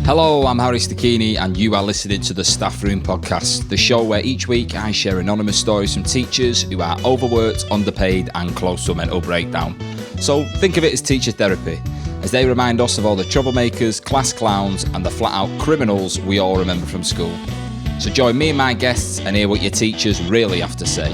Hello, I'm Harry Stachini and you are listening to the Staff Room Podcast, the show where each week I share anonymous stories from teachers who are overworked, underpaid and close to a mental breakdown. So think of it as teacher therapy, as they remind us of all the troublemakers, class clowns and the flat-out criminals we all remember from school. So join me and my guests and hear what your teachers really have to say.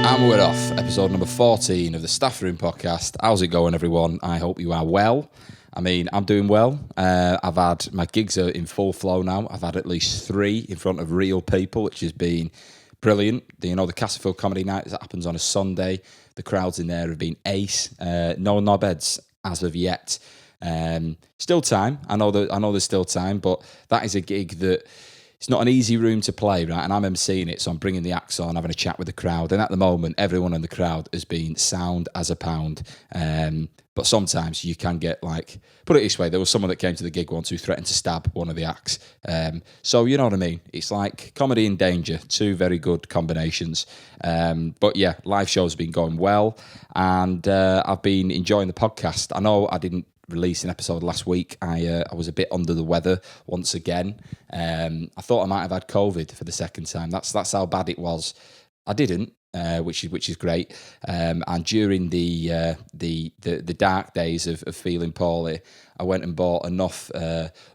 And we're off, episode number 14 of the Staff Room Podcast. How's it going, everyone? I hope you are well. I mean, I'm doing well. I've had, my gigs are in full flow now. I've had at least 3 in front of real people, which has been brilliant. You know, the Castlefield Comedy Night that happens on a Sunday. The crowds in there have been ace. No knobheads as of yet. Still time. I know there's still time, but that is a gig that it's not an easy room to play, right? And I'm emceeing it, so I'm bringing the acts on, having a chat with the crowd. And at the moment, everyone in the crowd has been sound as a pound. But sometimes you can get like, put it this way, there was someone that came to the gig once who threatened to stab one of the acts. So you know what I mean? It's like comedy and danger, 2 very good combinations. But yeah, live shows have been going well. And I've been enjoying the podcast. I know I didn't release an episode last week. I was a bit under the weather once again. I thought I might have had COVID for the second time. That's how bad it was. I didn't, which is great. And during the dark days of feeling poorly, I went and bought enough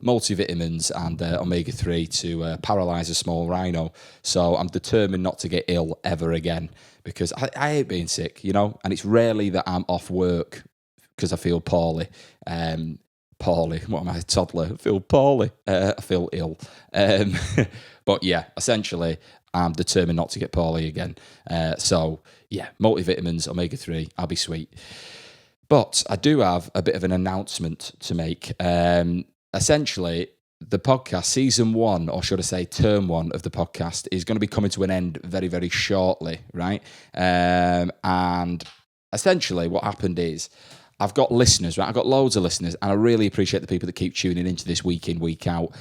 multivitamins and omega-3 to paralyse a small rhino. So I'm determined not to get ill ever again, because I hate being sick, you know. And it's rarely that I'm off work because I feel poorly. Poorly, what am I, a toddler? I feel poorly. I feel ill. But yeah, essentially, I'm determined not to get poorly again. So yeah, multivitamins, omega-3, I'll be sweet. But I do have a bit of an announcement to make. Essentially, the podcast, season 1, or should I say term 1 of the podcast, is going to be coming to an end very, very shortly, right? And essentially what happened is, I've got listeners, right? I've got loads of listeners, and I really appreciate the people that keep tuning into this week in, week out,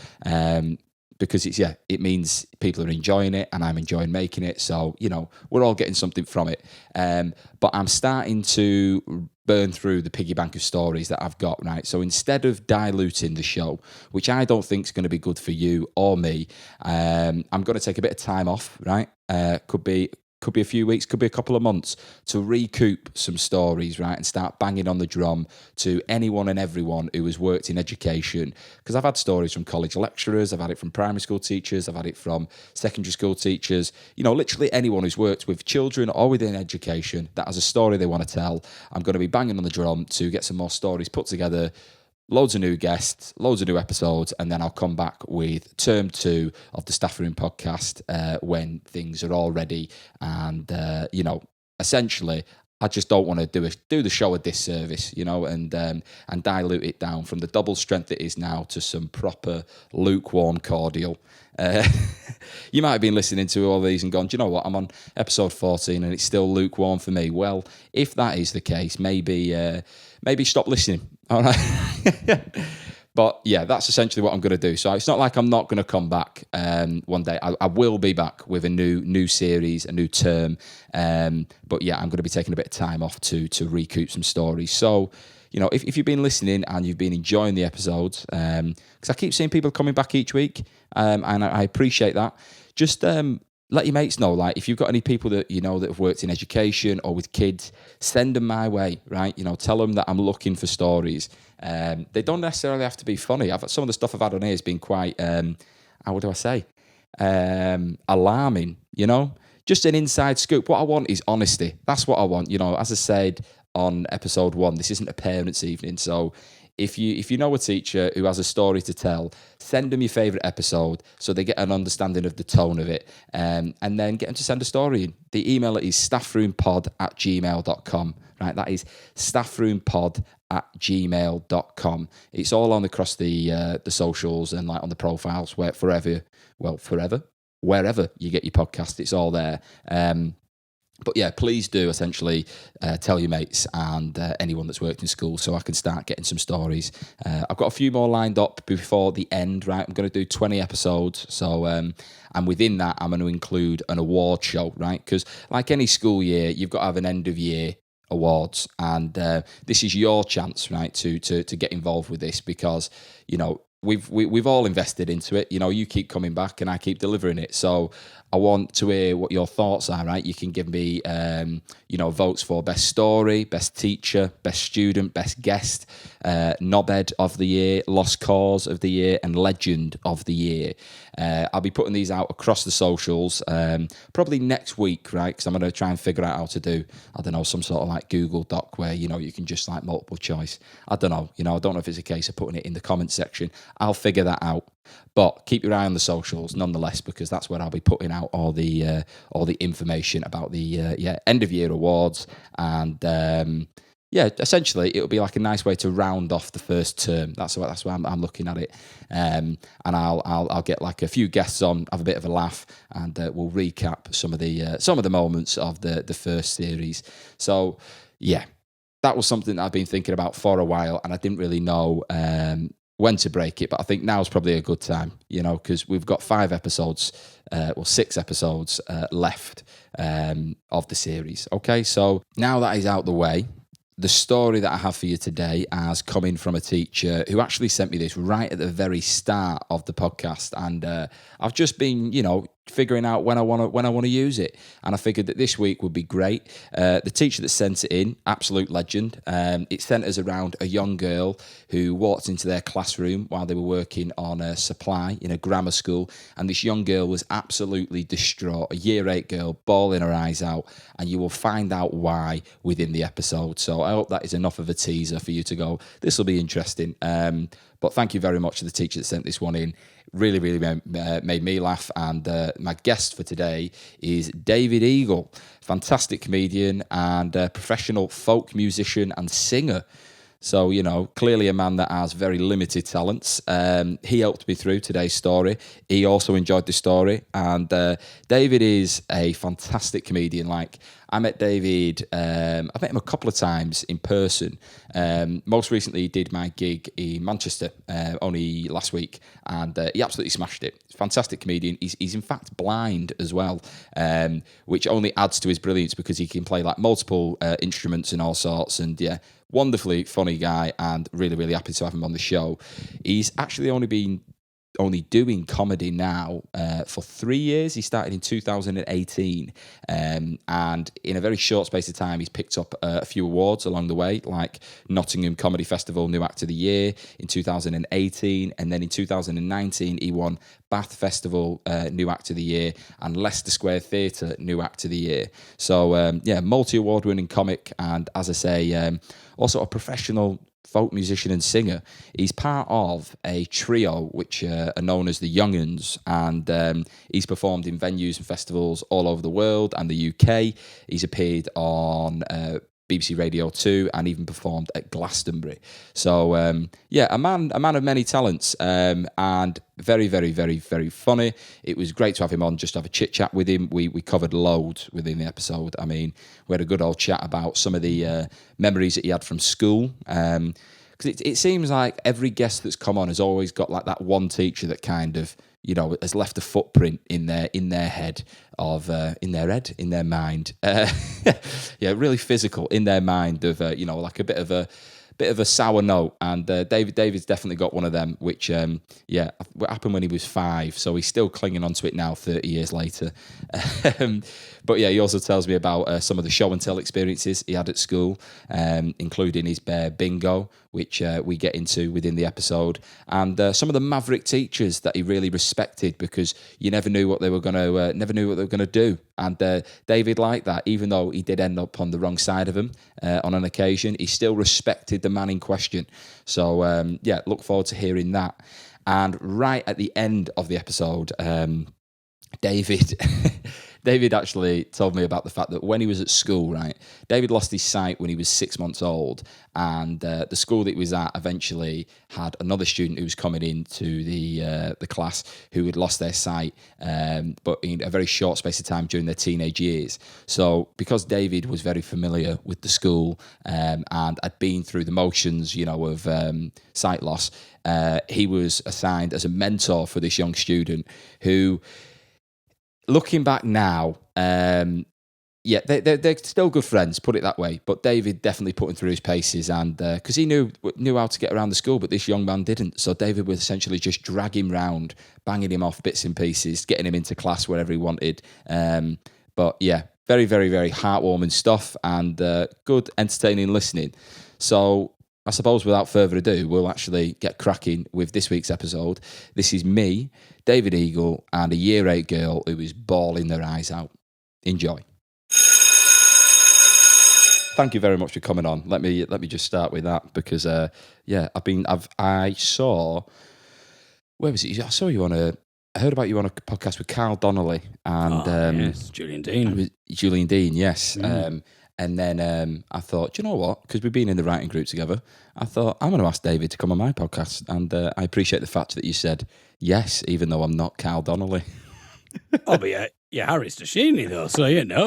because it means people are enjoying it, and I'm enjoying making it. So, you know, we're all getting something from it. But I'm starting to burn through the piggy bank of stories that I've got, right? So instead of diluting the show, which I don't think is going to be good for you or me, I'm going to take a bit of time off, right? Could be a few weeks, could be a couple of months, to recoup some stories, right, and start banging on the drum to anyone and everyone who has worked in education. Because I've had stories from college lecturers, I've had it from primary school teachers, I've had it from secondary school teachers, you know, literally anyone who's worked with children or within education that has a story they want to tell. I'm going to be banging on the drum to get some more stories put together, loads of new guests, loads of new episodes, and then I'll come back with term 2 of the Staff Room Podcast when things are all ready. And, you know, essentially, I just don't want to do the show a disservice, you know, and dilute it down from the double strength it is now to some proper lukewarm cordial. You might have been listening to all these and gone, do you know what, I'm on episode 14 and it's still lukewarm for me. Well, if that is the case, maybe stop listening. All right. But yeah, that's essentially what I'm going to do. So it's not like I'm not going to come back one day. I will be back with a new series, a new term. But yeah, I'm going to be taking a bit of time off to recoup some stories. So, you know, if you've been listening and you've been enjoying the episodes, because I keep seeing people coming back each week, and I appreciate that. Just let your mates know, like, if you've got any people that you know that have worked in education or with kids, send them my way, right? You know, tell them that I'm looking for stories. They don't necessarily have to be funny. Some of the stuff I've had on here has been quite, what do I say? Alarming, you know? Just an inside scoop. What I want is honesty. That's what I want. You know, as I said on episode 1, this isn't a parents' evening, so if you know a teacher who has a story to tell, send them your favourite episode so they get an understanding of the tone of it, and then get them to send a story in. The email is staffroompod@gmail.com, right? That is staffroompod@gmail.com. It's all on across the socials and like on the profiles, wherever you get your podcast, it's all there. But yeah, please do essentially tell your mates and anyone that's worked in school so I can start getting some stories. I've got a few more lined up before the end, right? I'm going to do 20 episodes. So, and within that, I'm going to include an award show, right? Because like any school year, you've got to have an end of year awards, and this is your chance, right, to get involved with this, because we've all invested into it. You keep coming back and I keep delivering it. So I want to hear what your thoughts are, right? You can give me, votes for best story, best teacher, best student, best guest, knobhead of the year, lost cause of the year, and legend of the year. I'll be putting these out across the socials, probably next week, right? Because I'm going to try and figure out how to do, I don't know, some sort of like Google Doc where, you can just like multiple choice. I don't know. I don't know if it's a case of putting it in the comments section. I'll figure that out. But keep your eye on the socials nonetheless, because that's where I'll be putting out all the information about the end of year awards. And essentially it'll be like a nice way to round off the first term. That's why I'm looking at it. And I'll get like a few guests on, have a bit of a laugh, and we'll recap some of the moments of the first series. So yeah, that was something that I've been thinking about for a while, and I didn't really know when to break it, but I think now's probably a good time, because we've got 6 episodes left of the series. Okay, so now that is out the way, the story that I have for you today has come in from a teacher who actually sent me this right at the very start of the podcast, and I've just been, figuring out when I want to use it, and I figured that this week would be great. The teacher that sent it in, absolute legend. It centres around a young girl who walked into their classroom while they were working on a supply in a grammar school, and this young girl was absolutely distraught, a year 8 girl, bawling her eyes out, and you will find out why within the episode. So I hope that is enough of a teaser for you to go, this will be interesting. But thank you very much to the teacher that sent this one in. Really, really made me laugh. And my guest for today is David Eagle, fantastic comedian and professional folk musician and singer. So, clearly a man that has very limited talents. He helped me through today's story. He also enjoyed the story. And David is a fantastic comedian. Like, I met David, I've met him a couple of times in person. Most recently, he did my gig in Manchester only last week, and he absolutely smashed it. Fantastic comedian. He's in fact blind as well, which only adds to his brilliance because he can play like multiple instruments and all sorts. And yeah, wonderfully funny guy, and really, really happy to have him on the show. He's actually only doing comedy now for 3 years. He started in 2018, and in a very short space of time, he's picked up a few awards along the way, like Nottingham Comedy Festival New Act of the Year in 2018, and then in 2019, he won Bath Festival New Act of the Year and Leicester Square Theatre New Act of the Year. So, multi-award winning comic, and as I say, also a professional folk musician and singer. He's part of a trio which are known as the Young Uns, and he's performed in venues and festivals all over the world and the UK. He's appeared on BBC Radio 2 and even performed at Glastonbury. So a man of many talents, and very, very, very, very funny. It was great to have him on, just to have a chit chat with him. We covered loads within the episode. I mean, we had a good old chat about some of the memories that he had from school. Because it seems like every guest that's come on has always got like that one teacher that kind of, has left a footprint in their head of in their mind. Really physical in their mind of like a bit of a sour note, and David's definitely got one of them, which what happened when he was 5, so he's still clinging onto it now 30 years later. But yeah, he also tells me about some of the show and tell experiences he had at school, including his bear bingo, which we get into within the episode, and some of the maverick teachers that he really respected, because you never knew what they were going to do. And David liked that, even though he did end up on the wrong side of him on an occasion, he still respected the man in question. So look forward to hearing that. And right at the end of the episode, David David actually told me about the fact that when he was at school, right, David lost his sight when he was 6 months old, and the school that he was at eventually had another student who was coming into the class who had lost their sight, but in a very short space of time during their teenage years. So because David was very familiar with the school and had been through the motions, of sight loss, he was assigned as a mentor for this young student who, looking back now, they're still good friends, put it that way. But David definitely put him through his paces, and because he knew how to get around the school, but this young man didn't. So David would essentially just drag him round, banging him off bits and pieces, getting him into class wherever he wanted. But yeah, very, very, very heartwarming stuff, and good, entertaining listening. So I suppose without further ado, we'll actually get cracking with this week's episode. This is me, David Eagle, and a year 8 girl who is bawling their eyes out. Enjoy. Thank you very much for coming on. Let me just start with that because I saw, where was it? I heard about you on a podcast with Carl Donnelly and yes, Julian Dean. Julian Dean, yes. And then I thought, do you know what? Because we've been in the writing group together, I thought, I'm going to ask David to come on my podcast. And I appreciate the fact that you said yes, even though I'm not Carl Donnelly. Oh, but yeah, Harry Stashini, though. So,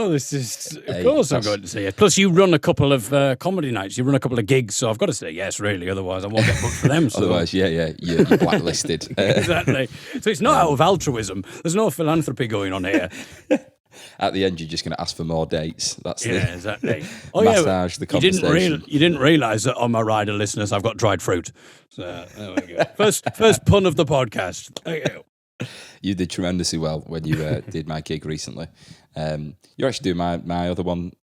this is, of course I'm going to say yes. Plus, you run a couple of comedy nights. You run a couple of gigs. So I've got to say yes, really. Otherwise, I won't get booked for them. So. Otherwise, you're blacklisted. Exactly. So it's not out of altruism. There's no philanthropy going on here. At the end, you're just going to ask for more dates. That's exactly. Massage the conversation. You didn't realise that on my rider, listeners, I've got dried fruit. So there we go. First pun of the podcast. There you go. You did tremendously well when you did my gig recently. You're actually doing my other one,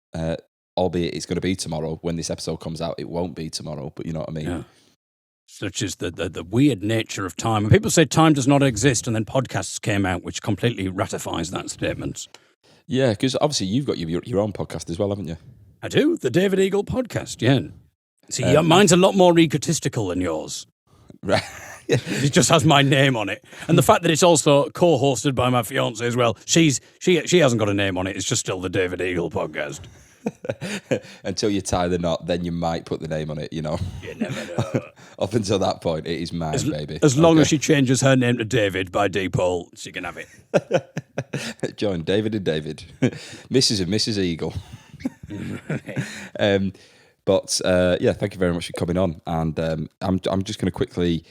albeit it's going to be tomorrow. When this episode comes out, it won't be tomorrow, but you know what I mean? Yeah. Such is the weird nature of time. And people say time does not exist, and then podcasts came out, which completely ratifies that statement. Yeah, because obviously you've got your own podcast as well, haven't you? I do, the David Eagle podcast, yeah. See, mine's a lot more egotistical than yours. Right. It just has my name on it. And the fact that it's also co-hosted by my fiancée as well, she hasn't got a name on it, it's just still the David Eagle podcast. Until you tie the knot, then you might put the name on it, You never know. Up until that point, it is mine, baby. As long as she changes her name to David by default, she can have it. Join David and David. Mrs. and Mrs. Eagle. Thank you very much for coming on. And I'm just going to quickly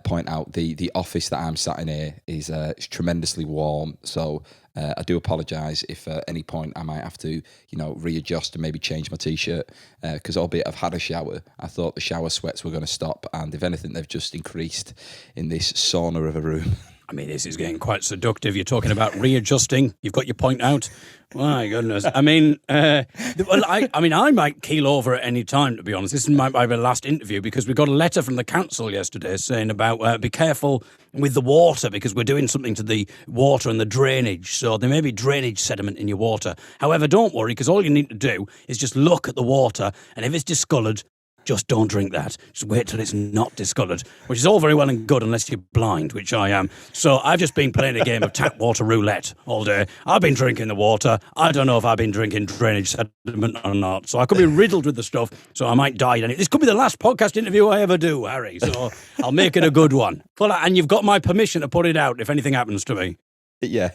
point out the office that I'm sat in here is tremendously warm. So I do apologise if at any point I might have to, readjust and maybe change my t-shirt because albeit I've had a shower, I thought the shower sweats were going to stop, and if anything, they've just increased in this sauna of a room. I mean, this is getting quite seductive. You're talking about readjusting. You've got your point out. My goodness. I mean, I might keel over at any time, to be honest. This might be the last interview because we got a letter from the council yesterday saying about be careful with the water because we're doing something to the water and the drainage. So there may be drainage sediment in your water. However, don't worry because all you need to do is just look at the water, and if it's discoloured, just don't drink that. Just wait till it's not discoloured, which is all very well and good unless you're blind, which I am. So I've just been playing a game of tap water roulette all day. I've been drinking the water. I don't know if I've been drinking drainage sediment or not. So I could be riddled with the stuff, so I might die. This could be the last podcast interview I ever do, Harry. So I'll make it a good one. And you've got my permission to put it out if anything happens to me. Yeah.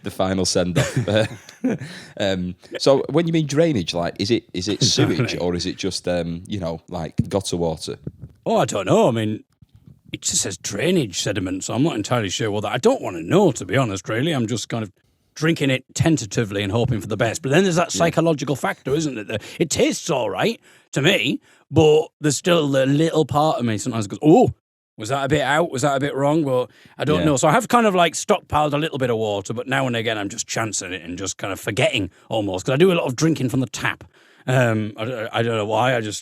The final send-off. So when you mean drainage, like, is it sewage or is it just, gutter water? Oh, I don't know. I mean, it just says drainage sediment, so I'm not entirely sure what that. I don't want to know, to be honest, really. I'm just kind of drinking it tentatively and hoping for the best. But then there's that psychological factor, isn't it? It tastes all right to me, but there's still a little part of me sometimes goes, oh, was that a bit out? Was that a bit wrong? Well, I don't know. So I have kind of stockpiled a little bit of water, but now and again I'm just chancing it and just kind of forgetting almost because I do a lot of drinking from the tap. I don't know why. That's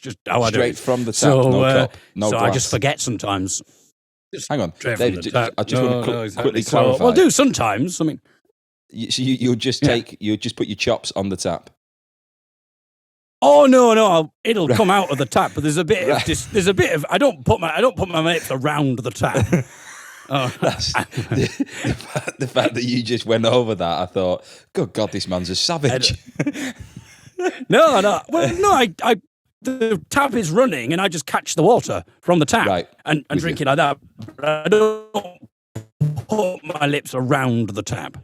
just how I do it. Straight from the tap, no cup, no glass. I just forget sometimes. Hang on, David. I just want to quickly clarify. Well, do sometimes. I mean, you'll just put your chops on the tap. Oh no! It'll come out of the tap, but there's a bit of I don't put my mates around the tap. Oh. That's the fact that you just went over that. I thought, good God, this man's a savage. No. Well, no, the tap is running and I just catch the water from the tap Right. and drink it like that. But I don't put my lips around the tap.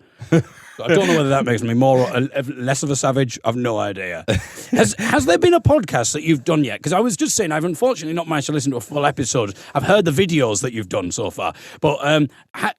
I don't know whether that makes me more or less of a savage. I've no idea. Has there been a podcast that you've done yet? Because I was just saying, I've unfortunately not managed to listen to a full episode. I've heard the videos that you've done so far. But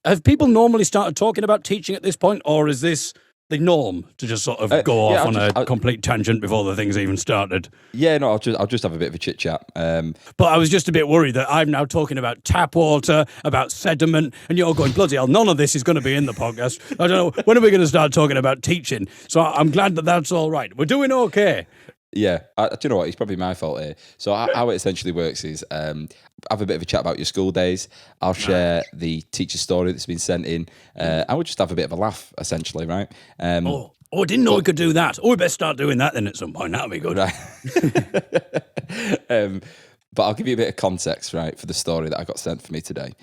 have people normally started talking about teaching at this point, or is this the norm to just sort of go off on a complete tangent before the thing's even started? Yeah, no, I'll just have a bit of a chit chat. But I was just a bit worried that I'm now talking about tap water, about sediment, and you're going, bloody hell, none of this is going to be in the podcast. I don't know, when are we going to start talking about teaching? So I'm glad that that's all right. We're doing okay. Yeah, do you know what? It's probably my fault here. So how it essentially works is have a bit of a chat about your school days. I'll share the teacher story that's been sent in. And we'll just have a bit of a laugh, essentially, right? I didn't know we could do that. We better start doing that then at some point. That'll be good. Right. But I'll give you a bit of context, right, for the story that I got sent for me today.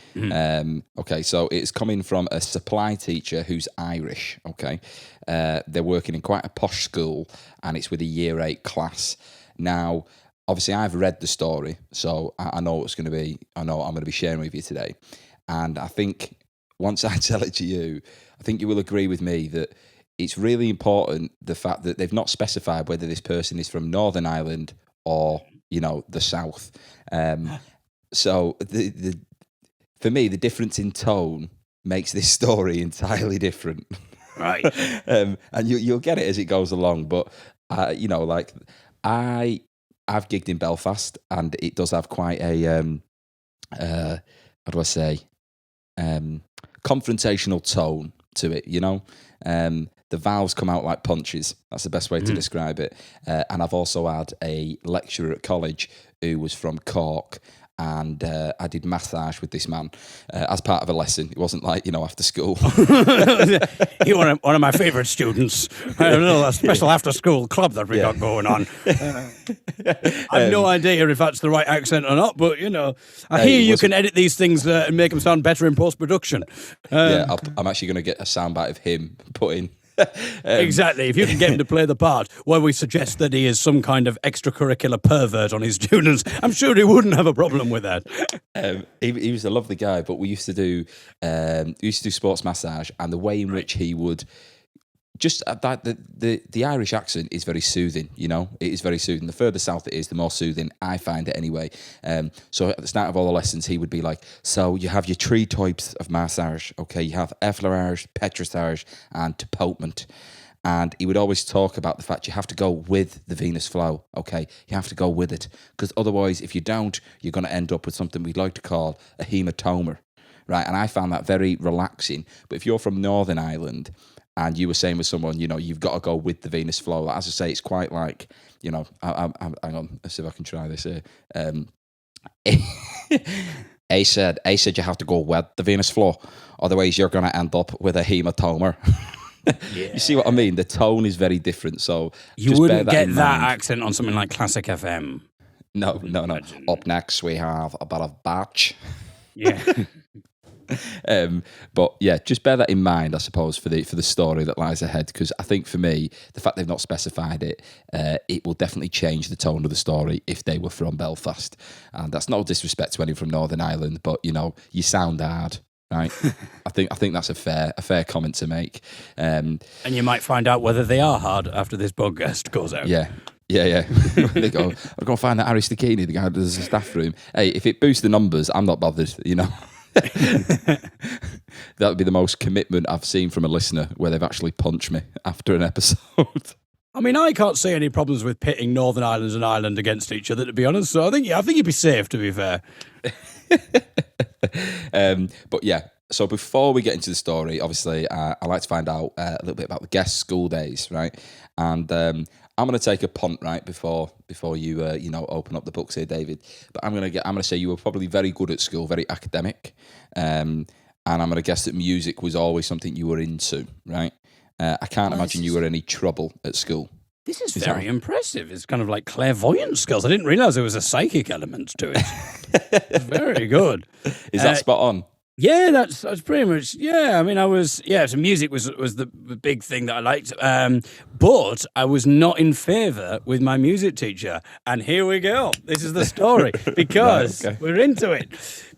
Okay, so it's coming from a supply teacher who's Irish, okay? They're working in quite a posh school, and it's with a year 8 class. Now, obviously, I've read the story, so I know what it's going to be. I know what I'm going to be sharing with you today. And I think once I tell it to you, I think you will agree with me that it's really important, the fact that they've not specified whether this person is from Northern Ireland or, you know, the South. So for me, the difference in tone makes this story entirely different. Right. And you'll get it as it goes along. But, you know, like I've gigged in Belfast, and it does have quite a, how do I say, confrontational tone to it, you know? The vowels come out like punches. That's the best way to describe it. And I've also had a lecturer at college who was from Cork, and I did massage with this man as part of a lesson. It wasn't like, you know, after school. You're one of my favourite students. I don't know, a special after-school club that we got going on. I've no idea if that's the right accent or not, but, you know, I hear you can edit these things and make them sound better in post-production. I'm actually going to get a soundbite of him put in. Exactly. If you can get him to play the part where we suggest that he is some kind of extracurricular pervert on his students, I'm sure he wouldn't have a problem with that. He was a lovely guy, but we used to do sports massage, and the way in which he would just that the Irish accent is very soothing. You know, it is very soothing. The further south it is, the more soothing I find it anyway. So at the start of all the lessons, he would be like, "So you have your 3 types of massage. Okay, you have effleurage, petrissage, and deportment." And he would always talk about the fact you have to go with the venous flow. Okay, you have to go with it, because otherwise, if you don't, you're going to end up with something we'd like to call a hematoma, right? And I found that very relaxing. But if you're from Northern Ireland, and you were saying with someone, you know, you've got to go with the venous flow. As I say, it's quite like, you know, hang on, let's see if I can try this here. A said you have to go with the venous flow, otherwise you're going to end up with a hematoma. Yeah. You see what I mean? The tone is very different. So you wouldn't get that accent on something like Classic FM. No. Up next, we have a bit of batch. Yeah. But yeah, just bear that in mind, I suppose, for the story that lies ahead, because I think for me, the fact they've not specified it, it will definitely change the tone of the story if they were from Belfast. And that's no disrespect to anyone from Northern Ireland, but you know, you sound hard, right? I think that's a fair comment to make. And you might find out whether they are hard after this podcast goes out. Yeah. They go, I'm going to find that Harry Stakini, the guy who does the staff room. Hey, if it boosts the numbers, I'm not bothered, you know. That would be the most commitment I've seen from a listener, where they've actually punched me after an episode. I mean, I can't see any problems with pitting Northern Ireland and Ireland against each other, to be honest. So I think you'd be safe, to be fair. But yeah, so before we get into the story, obviously, I like to find out a little bit about the guest school days, right? And I'm going to take a punt, right, before you open up the books here, David. But I'm going to say you were probably very good at school, very academic, and I'm going to guess that music was always something you were into, right? I can't imagine you were any trouble at school. This is very impressive. It's kind of like clairvoyant skills. I didn't realise there was a psychic element to it. It's very good. Is that spot on? Yeah, that's pretty much. Yeah, I mean, so music was the big thing that I liked. But I was not in favour with my music teacher, and here we go. This is the story because we're into it.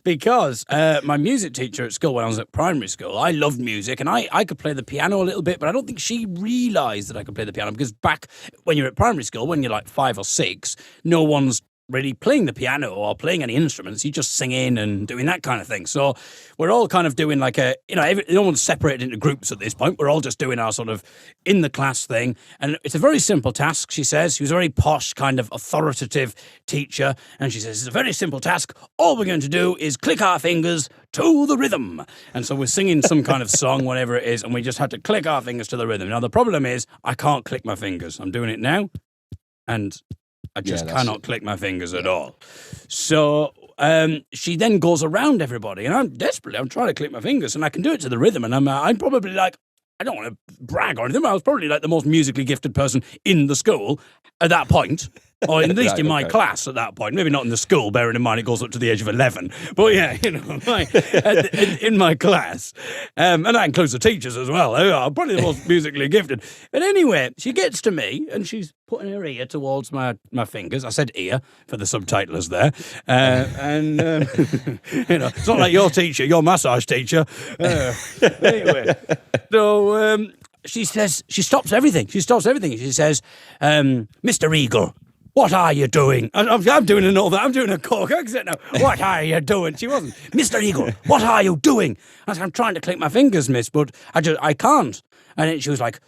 Because my music teacher at school, when I was at primary school, I loved music and I could play the piano a little bit, but I don't think she realised that I could play the piano because back when you're at primary school, when you're like 5 or 6, no one's really playing the piano or playing any instruments. You're just singing and doing that kind of thing. So we're all kind of doing like no one's separated into groups at this point. We're all just doing our sort of in the class thing. And it's a very simple task, she says. She was a very posh kind of authoritative teacher. And she says, it's a very simple task. All we're going to do is click our fingers to the rhythm. And so we're singing some kind of song, whatever it is. And we just had to click our fingers to the rhythm. Now, the problem is I can't click my fingers. I'm doing it now. And I just cannot click my fingers at all. So she then goes around everybody, and I'm trying to click my fingers, and I can do it to the rhythm, and I'm probably like, I don't want to brag or anything, but I was probably like the most musically gifted person in the school at that point. Or at least in my class at that point. Maybe not in the school, bearing in mind it goes up to the age of 11. But yeah, in my class. And that includes the teachers as well. I'm probably the most musically gifted. But anyway, she gets to me and she's putting her ear towards my fingers. I said ear for the subtitlers there. It's not like your teacher, your massage teacher. Anyway, so she says, she stops everything. She says, Mr. Eagle, what are you doing? I'm doing I'm doing a Cork accent now. What are you doing? She wasn't. Mr. Eagle, what are you doing? I said, I'm trying to click my fingers, miss, but I can't. And then she was like,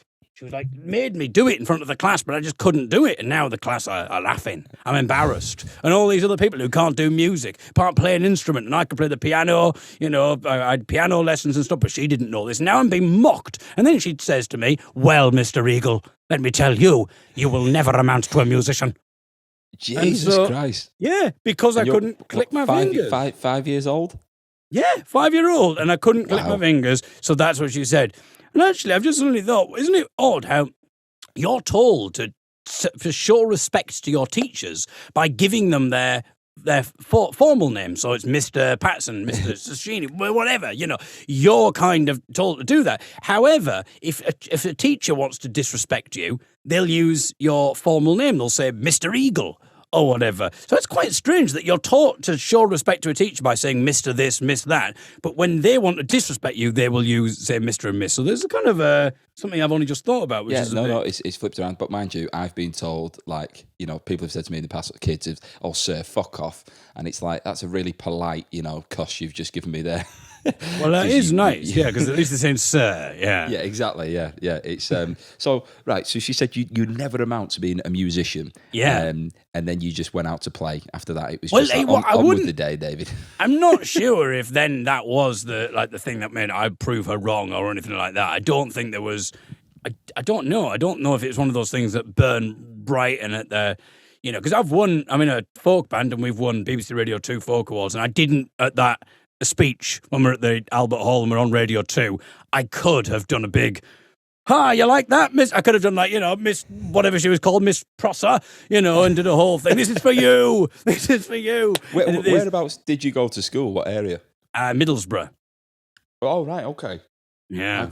made me do it in front of the class, but I just couldn't do it. And now the class are laughing. I'm embarrassed. And all these other people who can't do music, can't play an instrument, and I could play the piano, I had piano lessons and stuff, but she didn't know this. Now I'm being mocked. And then she says to me, well, Mr. Eagle, let me tell you, you will never amount to a musician. Jesus Christ. Yeah, because I couldn't click my fingers. 5 years old? Yeah, 5-year-old, and I couldn't click my fingers, so that's what she said. And actually, I've just suddenly thought, isn't it odd how you're told to show respect to your teachers by giving them their formal name? So it's Mr. Patson, Mr. Sashini, whatever, you're kind of told to do that. However, if a teacher wants to disrespect you, they'll use your formal name. They'll say Mr. Eagle or whatever. So it's quite strange that you're taught to show respect to a teacher by saying Mr. this, Miss that, but when they want to disrespect you, they will say Mr. and Miss. So there's a kind of something I've only just thought about. Which is it's flipped around. But mind you, I've been told, people have said to me in the past, kids, oh, sir, fuck off. And it's like, that's a really polite, cuss you've just given me there. Well, that is nice, because at least they're saying sir, yeah. Yeah, exactly, yeah. It's so she said you never amount to being a musician. Yeah. And then you just went out to play after that. It was just on with the day, David. I'm not sure if then that was the thing that made I prove her wrong or anything like that. I don't think there was, I don't know. I don't know if it's one of those things that burn bright and at the, because I'm in a folk band and we've won BBC Radio 2 Folk Awards, and I didn't at that speech when we're at the Albert Hall and we're on Radio 2, I could have done a big, hi, you like that, Miss? I could have done Miss, whatever she was called, Miss Prosser, and did a whole thing. This is for you. This is for you. Whereabouts did you go to school? What area? Middlesbrough. Oh, right, okay. Yeah.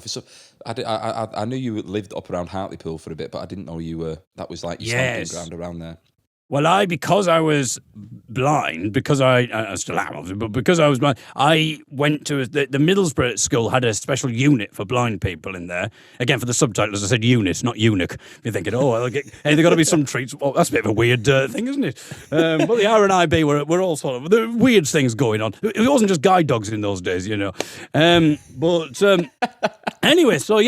I knew you lived up around Hartlepool for a bit, but I didn't know you were, that was like your stomping ground around there. Well, because I was blind, because I still am, obviously, but because I was blind, I went to the Middlesbrough school had a special unit for blind people in there. Again, for the subtitles, I said unit, not eunuch. You're thinking, there's got to be some treats. Well, that's a bit of a weird thing, isn't it? But the RNIB were all sort of, there were weird things going on. It wasn't just guide dogs in those days, Anyway, so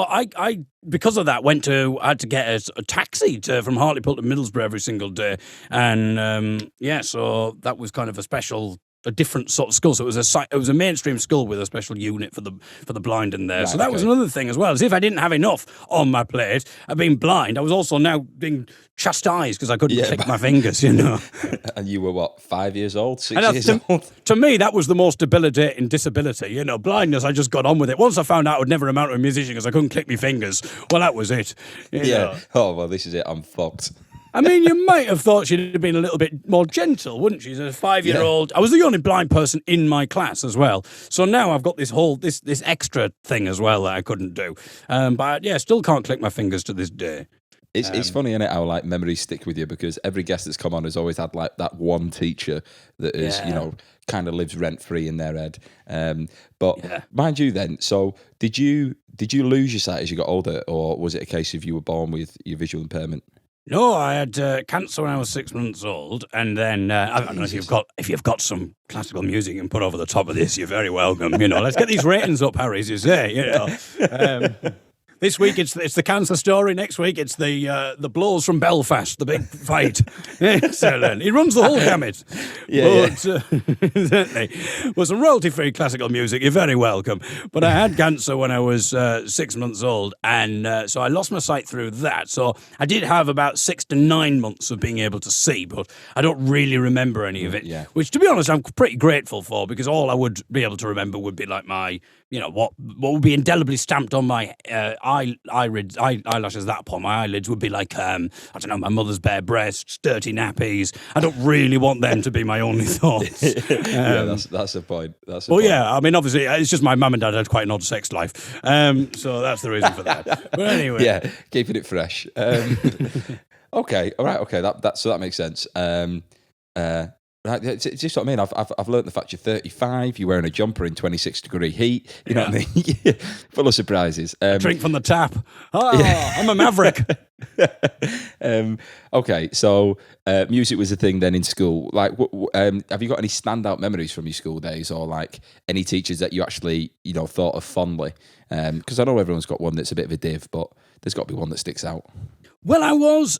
I because of that, I had to get a taxi from Hartlepool to Middlesbrough every single day. And, so that was kind of a different sort of school. So it was a mainstream school with a special unit for the blind in there. Right, so that was another thing as well. As if I didn't have enough on my plate, I've been blind. I was also now being chastised because I couldn't click my fingers, And you were, 5 years old, 6 years old? To me, that was the most debilitating disability. Blindness, I just got on with it. Once I found out I would never amount to a musician because I couldn't click my fingers, well, that was it. Yeah. Oh, well, this is it. I'm fucked. I mean, you might have thought she'd have been a little bit more gentle, wouldn't she? As a 5-year-old. I was the only blind person in my class as well. So now I've got this whole, this extra thing as well that I couldn't do. But yeah, still can't click my fingers to this day. It's funny, isn't it, how like memories stick with you, because every guest that's come on has always had like that one teacher that is, kind of lives rent free in their head. But mind you, then, so did you lose your sight as you got older, or was it a case of you were born with your visual impairment? No, I had cancer when I was 6 months old, and then I don't know if you've got some classical music you can put over the top of this. You're very welcome. Let's get these ratings up, Harry, as you say. This week it's the cancer story. Next week it's the blows from Belfast, the big fight. Excellent. He runs the whole gamut. Certainly. Well, some royalty-free classical music. You're very welcome. But I had cancer when I was 6 months old, and so I lost my sight through that. So I did have about 6 to 9 months of being able to see, but I don't really remember any of it. Yeah. Which, to be honest, I'm pretty grateful for, because all I would be able to remember would be like my, what would be indelibly stamped on my eyelashes. That point, my eyelids would be like I don't know, my mother's bare breasts, dirty nappies. I don't really want them to be my only thoughts. That's a point. Yeah, I mean, obviously, it's just my mum and dad had quite an odd sex life, so that's the reason for that. But anyway, keeping it fresh. Okay, all right, okay, that makes sense. Right, it's just what I mean. I've learnt the fact you're 35. You're wearing a jumper in 26-degree heat. You know what I mean? Full of surprises. Drink from the tap. I'm a maverick. Okay, so music was a thing then in school. Like, have you got any standout memories from your school days, or like any teachers that you actually thought of fondly? Because I know everyone's got one that's a bit of a div, but there's got to be one that sticks out. Well, I was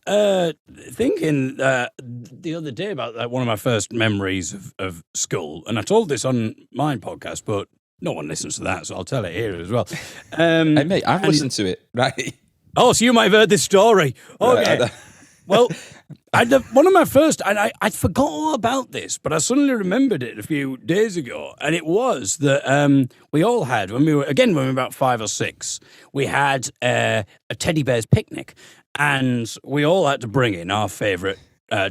thinking the other day about one of my first memories of school, and I told this on my podcast, but no one listens to that, so I'll tell it here as well. Hey, mate, I've listened to it, right? Oh, so you might have heard this story. Okay. Right, well, one of my first, and I forgot all about this, but I suddenly remembered it a few days ago, and it was that we all had, when we were about 5 or 6, we had a teddy bears picnic. And we all had to bring in our favourite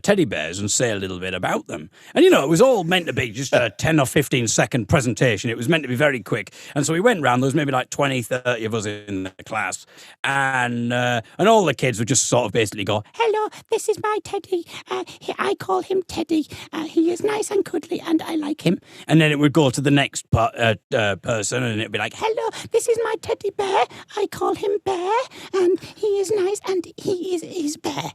teddy bears and say a little bit about them. And, it was all meant to be just a 10 or 15 second presentation. It was meant to be very quick. And so we went round. There was maybe like 20, 30 of us in the class. And all the kids would just sort of basically go, "Hello, this is my teddy. I call him Teddy. He is nice and cuddly and I like him." And then it would go to the next person and it'd be like, "Hello, this is my teddy bear. I call him Bear and he is nice and he is Bear."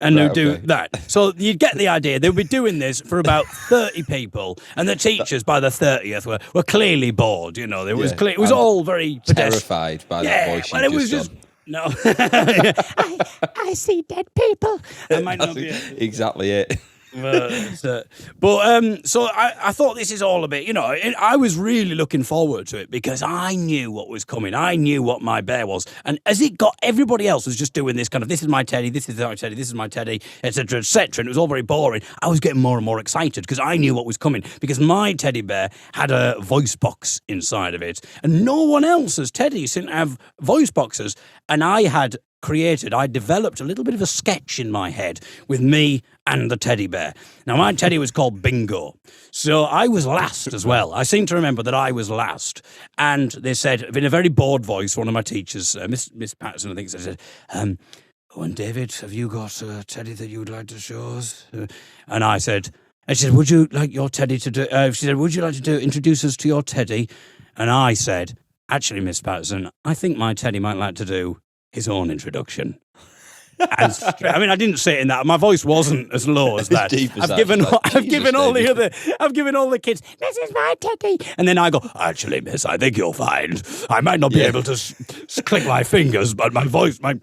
And they'd do that. So you'd get the idea. They'd be doing this for about 30 people, and the teachers by the 30th were clearly bored. It was all very terrified by that voice. Well, it was just. No, I see dead people. That might not be it. Exactly it. So I thought this is all a bit, I was really looking forward to it because I knew what was coming. I knew what my bear was. And as it got, everybody else was just doing this kind of, this is my teddy, this is my teddy, this is my teddy, etc., etc. And it was all very boring. I was getting more and more excited because I knew what was coming, because my teddy bear had a voice box inside of it. And no one else's teddy seemed to have voice boxes. And I developed a little bit of a sketch in my head with me and the teddy bear. Now, my teddy was called Bingo. So I was last as well. I seem to remember that I was last. And they said, in a very bored voice, one of my teachers, Miss Patterson, I think, said, and David, have you got a teddy that you would like to show us? And I said, she said, would you like your teddy to do, would you like to introduce us to your teddy? And I said, actually, Miss Patterson, I think my teddy might like to do his own introduction. And, I didn't say it in that. My voice wasn't as low as that. I've given all the kids, "This is my teddy," and then I go, "Actually, miss, I think you'll find I might not be able to click my fingers, but my voice, I've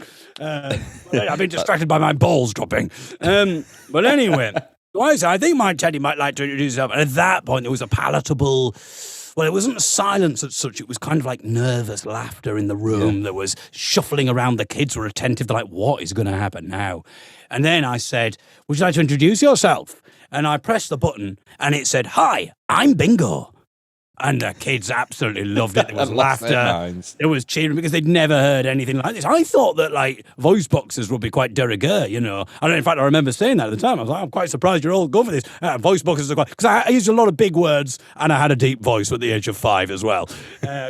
been distracted by my balls dropping." But anyway, I think my teddy might like to introduce himself. And at that point, there was a palatable. Well, it wasn't a silence as such. It was kind of like nervous laughter in the room. Yeah. There was shuffling around. The kids were attentive. They're like, what is going to happen now? And then I said, would you like to introduce yourself? And I pressed the button and it said, "Hi, I'm Bingo." And the kids absolutely loved it. There was Lost their laughter. minds. There was cheering because they'd never heard anything like this. I thought that like voice boxes would be quite de rigueur, you know. In fact, I remember saying that at the time. I was like, I'm quite surprised you're all going for this. Voice boxes are quite... Because I used a lot of big words and I had a deep voice at the age of 5 as well.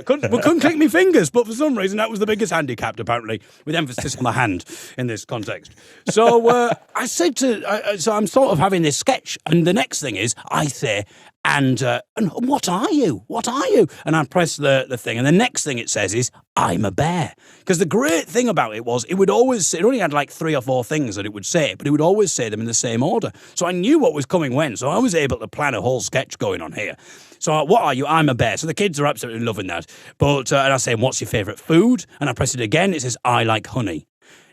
Couldn't click my fingers, but for some reason that was the biggest handicap, apparently, with emphasis on the hand in this context. So I said so I'm sort of having this sketch, and the next thing is I say, and what are you? What are you? And I press the thing, and the next thing it says is, I'm a bear. Because the great thing about it was, it would always say, it only had like 3 or 4 things that it would say, but it would always say them in the same order. So I knew what was coming when, so I was able to plan a whole sketch going on here. So what are you? I'm a bear. So the kids are absolutely loving that. But and I say, what's your favourite food? And I press it again, it says, I like honey.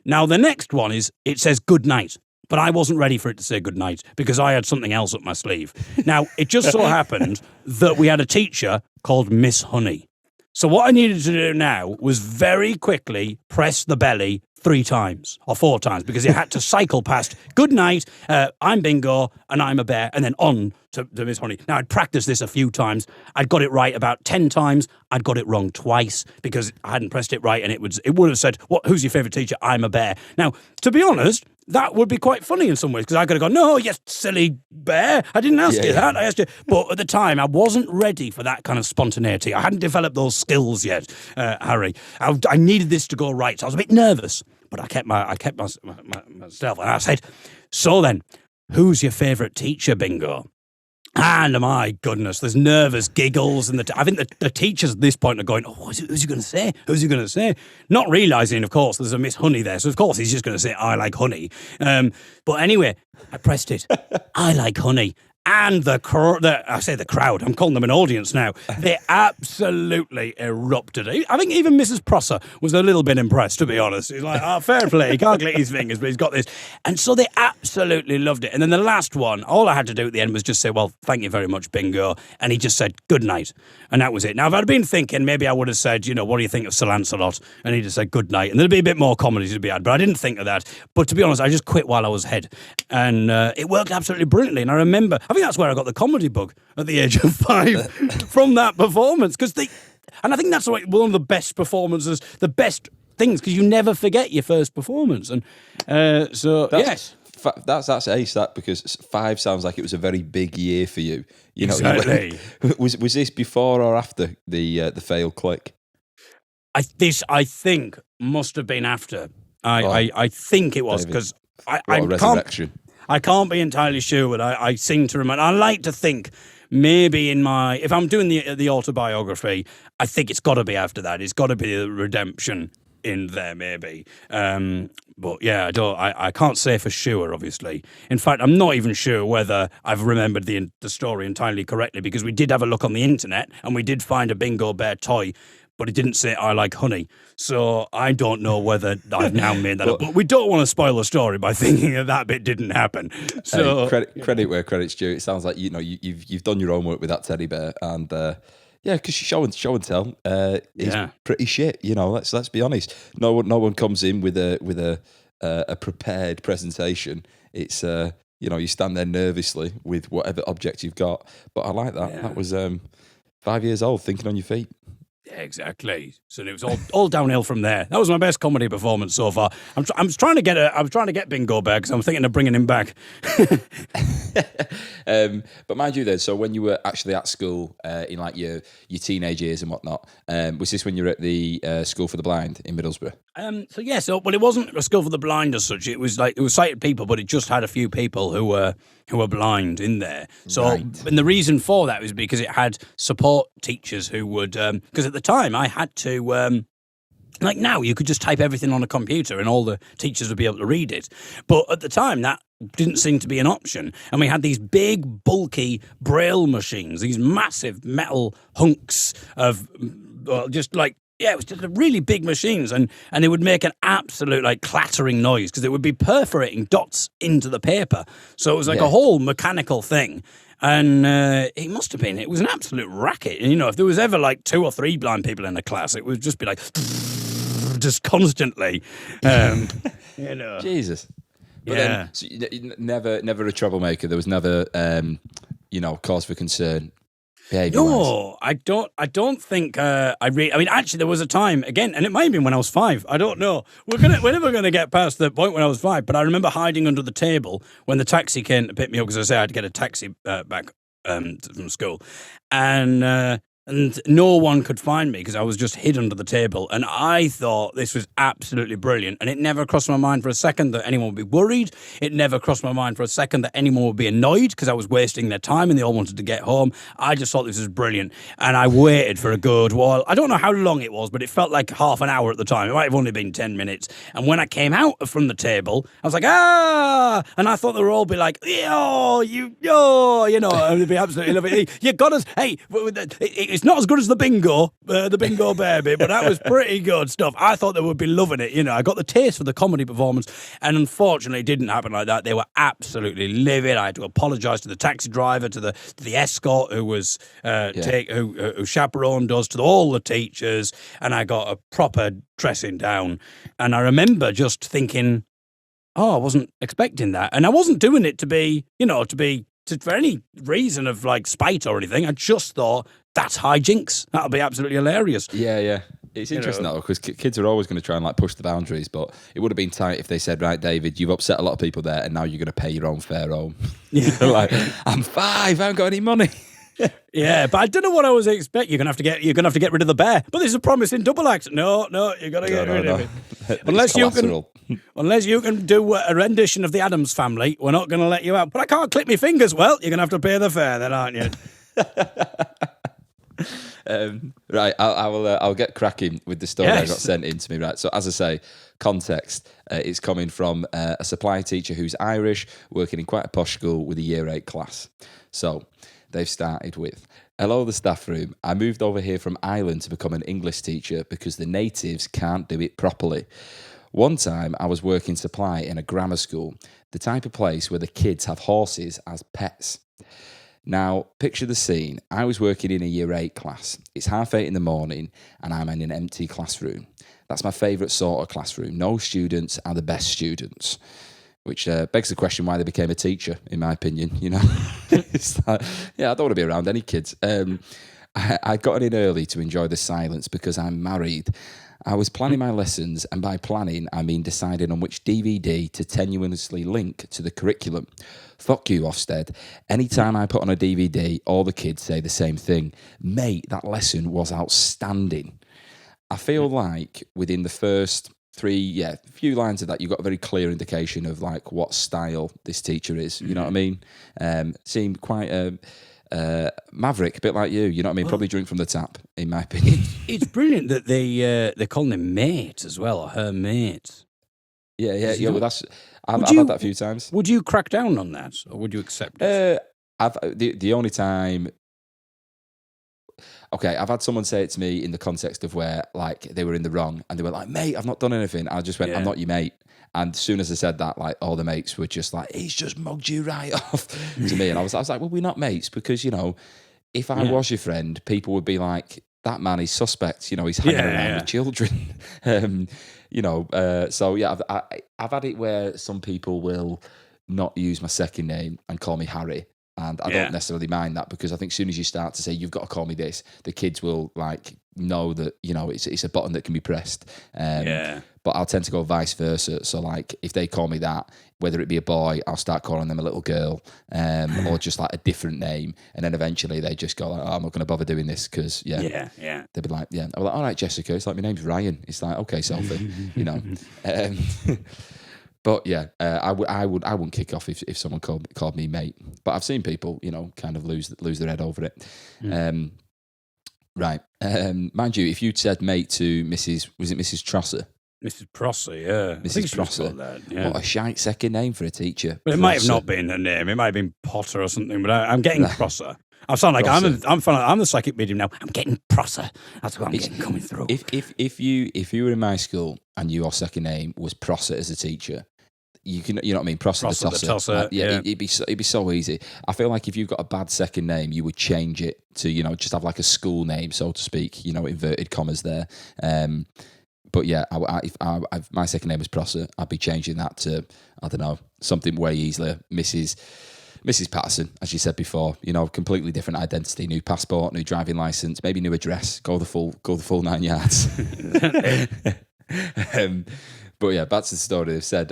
Now the next one is, it says good night. But I wasn't ready for it to say goodnight because I had something else up my sleeve. Now, it just so happened that we had a teacher called Miss Honey. So what I needed to do now was very quickly press the belly 3 times or 4 times because it had to cycle past good night, I'm Bingo, and I'm a bear, and then on to Miss Honey. Now, I'd practiced this a few times. I'd got it right about 10 times. I'd got it wrong twice because I hadn't pressed it right, and it would have said, who's your favourite teacher? I'm a bear. Now, to be honest, that would be quite funny in some ways because I could have gone, no, you silly bear. I didn't ask you that. I asked you. But at the time, I wasn't ready for that kind of spontaneity. I hadn't developed those skills yet, Harry. I needed this to go right. So I was a bit nervous, but I kept myself. And I said, so then, who's your favourite teacher, Bingo? And my goodness, there's nervous giggles. And I think the teachers at this point are going, who's he going to say? Who's he going to say? Not realising, of course, there's a Miss Honey there. So, of course, he's just going to say, I like honey. But anyway, I pressed it. I like honey. And the crowd, I'm calling them an audience now, they absolutely erupted. I think even Mrs. Prosser was a little bit impressed, to be honest. He's like, fair play, he can't click his fingers, but he's got this. And so they absolutely loved it. And then the last one, all I had to do at the end was just say, well, thank you very much, Bingo. And he just said, good night. And that was it. Now, if I'd been thinking, maybe I would have said, what do you think of Sir Lancelot? And he just said, good night. And there'd be a bit more comedy to be had, but I didn't think of that. But to be honest, I just quit while I was ahead. And it worked absolutely brilliantly. And I remember, I think that's where I got the comedy bug at the age of 5 from that performance. And I think that's one of the best performances, the best things, because you never forget your first performance. And yes. That's ace, that, because 5 sounds like it was a very big year for you. Exactly. Was this before or after the failed click? I think must have been after. I think it was, because I can't be entirely sure, but I seem to remember. I like to think maybe if I'm doing the autobiography, I think it's got to be after that. It's got to be the redemption in there, maybe. But yeah, I can't say for sure, obviously. In fact, I'm not even sure whether I've remembered the story entirely correctly, because we did have a look on the internet and we did find a Bingo Bear toy, but it didn't say I like honey. So I don't know whether I've now made that up. But we don't want to spoil the story by thinking that bit didn't happen. So credit where credit's due. It sounds like you've done your homework with that teddy bear, and because show and tell is pretty shit. Let's be honest. No one comes in with a prepared presentation. It's you stand there nervously with whatever object you've got. But I like that. Yeah. That was 5 years old, thinking on your feet. Yeah, exactly. So it was all downhill from there. That was my best comedy performance so far. I'm trying to get Bingo Bear because I'm thinking of bringing him back. But mind you, then, so when you were actually at school in like your teenage years and whatnot, was this when you were at the School for the Blind in Middlesbrough? Well, it wasn't a School for the Blind as such. It was sighted people, but it just had a few people who were blind in there. So, right. And the reason for that was because it had support teachers who would, because at the time I had to, like now you could just type everything on a computer and all the teachers would be able to read it. But at the time that didn't seem to be an option. And we had these big, bulky braille machines, these massive metal hunks of, it was just really big machines, and they would make an absolute clattering noise because they would be perforating dots into the paper. So it was a whole mechanical thing. And it was an absolute racket. And, if there was ever 2 or 3 blind people in a class, it would just be just constantly, Jesus. But then, so never a troublemaker. There was never, cause for concern. behaviour-wise? No, I don't think I mean, actually, there was a time again, and it might have been when I was 5. I don't know. We're never gonna get past the point when I was 5. But I remember hiding under the table when the taxi came to pick me up, because I say I had to get a taxi back from school, and no one could find me because I was just hid under the table. And I thought this was absolutely brilliant. And it never crossed my mind for a second that anyone would be worried. It never crossed my mind for a second that anyone would be annoyed because I was wasting their time and they all wanted to get home. I just thought this was brilliant. And I waited for a good while. I don't know how long it was, but it felt like half an hour at the time. It might have only been 10 minutes. And when I came out from the table, I was like, ah! And I thought they would all be like, yo, you know, and it'd be absolutely lovely. You got us. Hey, it's not as good as the bingo baby, but that was pretty good stuff. I thought they would be loving it. I got the taste for the comedy performance, and unfortunately, it didn't happen like that. They were absolutely livid. I had to apologise to the taxi driver, to the escort who was who chaperoned us, to all the teachers, and I got a proper dressing down. And I remember just thinking, oh, I wasn't expecting that, and I wasn't doing it to be, for any reason of like spite or anything. I just thought, that's hijinks. That'll be absolutely hilarious. Yeah. It's interesting though, because kids are always going to try and like push the boundaries, but it would have been tight if they said, right, David, you've upset a lot of people there, and now you're going to pay your own fare home. Yeah. Like, I'm 5, I haven't got any money. Yeah, but I don't know what I was expecting. You're gonna have to get rid of the bear. But there's a promising double act. No, you got to get rid of it. Unless you can do a rendition of the Addams Family, we're not going to let you out. But I can't click my fingers. Well, you're going to have to pay the fare then, aren't you? Right, I'll get cracking with the story I got sent in to me. Right, so as I say, context, it's coming from a supply teacher who's Irish, working in quite a posh school with a year 8 class. So they've started with, hello, the staff room. I moved over here from Ireland to become an English teacher because the natives can't do it properly. One time I was working supply in a grammar school, the type of place where the kids have horses as pets. Now, picture the scene. I was working in a year 8 class. It's 8:30 in the morning and I'm in an empty classroom. That's my favourite sort of classroom. No students are the best students. Which begs the question why they became a teacher, in my opinion, It's like, I don't want to be around any kids. I got in early to enjoy the silence because I'm married. I was planning my lessons, and by planning, I mean deciding on which DVD to tenuously link to the curriculum. Fuck you, Ofsted. Anytime I put on a DVD, all the kids say the same thing. Mate, that lesson was outstanding. I feel like within the first few lines of that, you got a very clear indication of like what style this teacher is. You know what I mean? Seemed quite maverick, a bit like you. You know what I mean? Probably drink from the tap, in my opinion. It's brilliant that they're calling him mate as well, or her mate. Yeah. Well, I've had that a few times. Would you crack down on that, or would you accept it? The only time. Okay, I've had someone say it to me in the context of where, like, they were in the wrong and they were like, mate, I've not done anything. I just went, I'm not your mate. And as soon as I said that, like, all the mates were just like, he's just mugged you right off to me. And I was like, well, we're not mates because, if I was your friend, people would be like, that man is suspect. He's hanging around with children. So, yeah, I've had it where some people will not use my second name and call me Harry. And I don't necessarily mind that because I think as soon as you start to say, you've got to call me this, the kids will like know that, it's a button that can be pressed. But I'll tend to go vice versa. So like if they call me that, whether it be a boy, I'll start calling them a little girl or just like a different name. And then eventually they just go like, oh, I'm not going to bother doing this because, they'll be like, I'm like, all right, Jessica. It's like, my name's Ryan. It's like, okay, Sophie, But yeah, I wouldn't kick off if someone called me mate. But I've seen people, kind of lose their head over it. Right. Mind you, if you'd said mate to Mrs. Trosser? Mrs. Prosser, yeah. Mrs. Prosser. What a shite second name for a teacher. But it might have not been her name. It might have been Potter or something. But I'm getting Prosser. I sound like I'm the psychic medium now. I'm getting Prosser. That's what I'm getting coming through. If you were in my school and your second name was Prosser as a teacher, you know what I mean? Prosser the tosser. It'd be so easy. I feel like if you've got a bad second name, you would change it to, just have like a school name, so to speak, inverted commas there. But yeah, if my second name was Prosser, I'd be changing that to, I don't know, something way easier. Mrs. Mrs. Patterson, as you said before, completely different identity, new passport, new driving license, maybe new address, go the full 9 yards. But yeah, back to the story. They've said,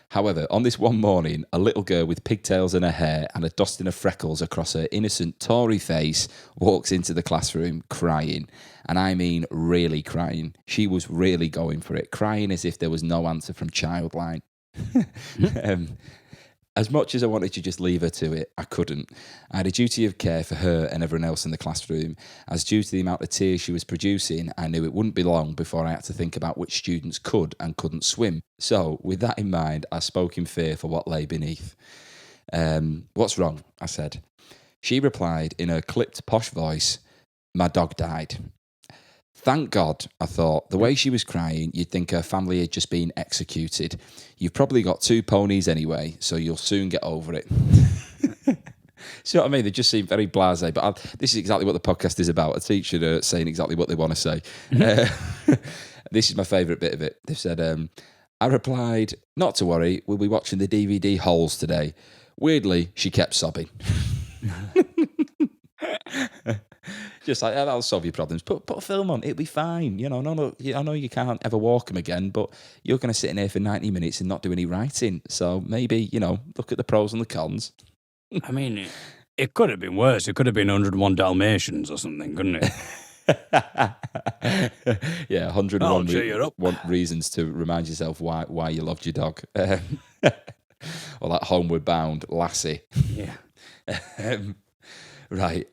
however, on this one morning, a little girl with pigtails in her hair and a dusting of freckles across her innocent Tory face walks into the classroom crying. And I mean really crying. She was really going for it, crying as if there was no answer from Childline. As much as I wanted to just leave her to it, I couldn't. I had a duty of care for her and everyone else in the classroom, as due to the amount of tears she was producing, I knew it wouldn't be long before I had to think about which students could and couldn't swim. So, with that in mind, I spoke in fear for what lay beneath. What's wrong? I said. She replied in her clipped, posh voice, my dog died. Thank God, I thought. The way she was crying, you'd think her family had just been executed. You've probably got 2 ponies anyway, so you'll soon get over it. See what I mean? They just seem very blasé, but this is exactly what the podcast is about. A teacher saying exactly what they want to say. This is my favourite bit of it. They've said, I replied, not to worry, we'll be watching the DVD Holes today. Weirdly, she kept sobbing. Just like, that'll solve your problems. Put a film on, it'll be fine. No, I know you can't ever walk them again, but you're going to sit in here for 90 minutes and not do any writing. So maybe, look at the pros and the cons. I mean, it could have been worse. It could have been 101 Dalmatians or something, couldn't it? Yeah, 101 reasons to remind yourself why you loved your dog. Or like Homeward Bound, Lassie. Yeah. Right.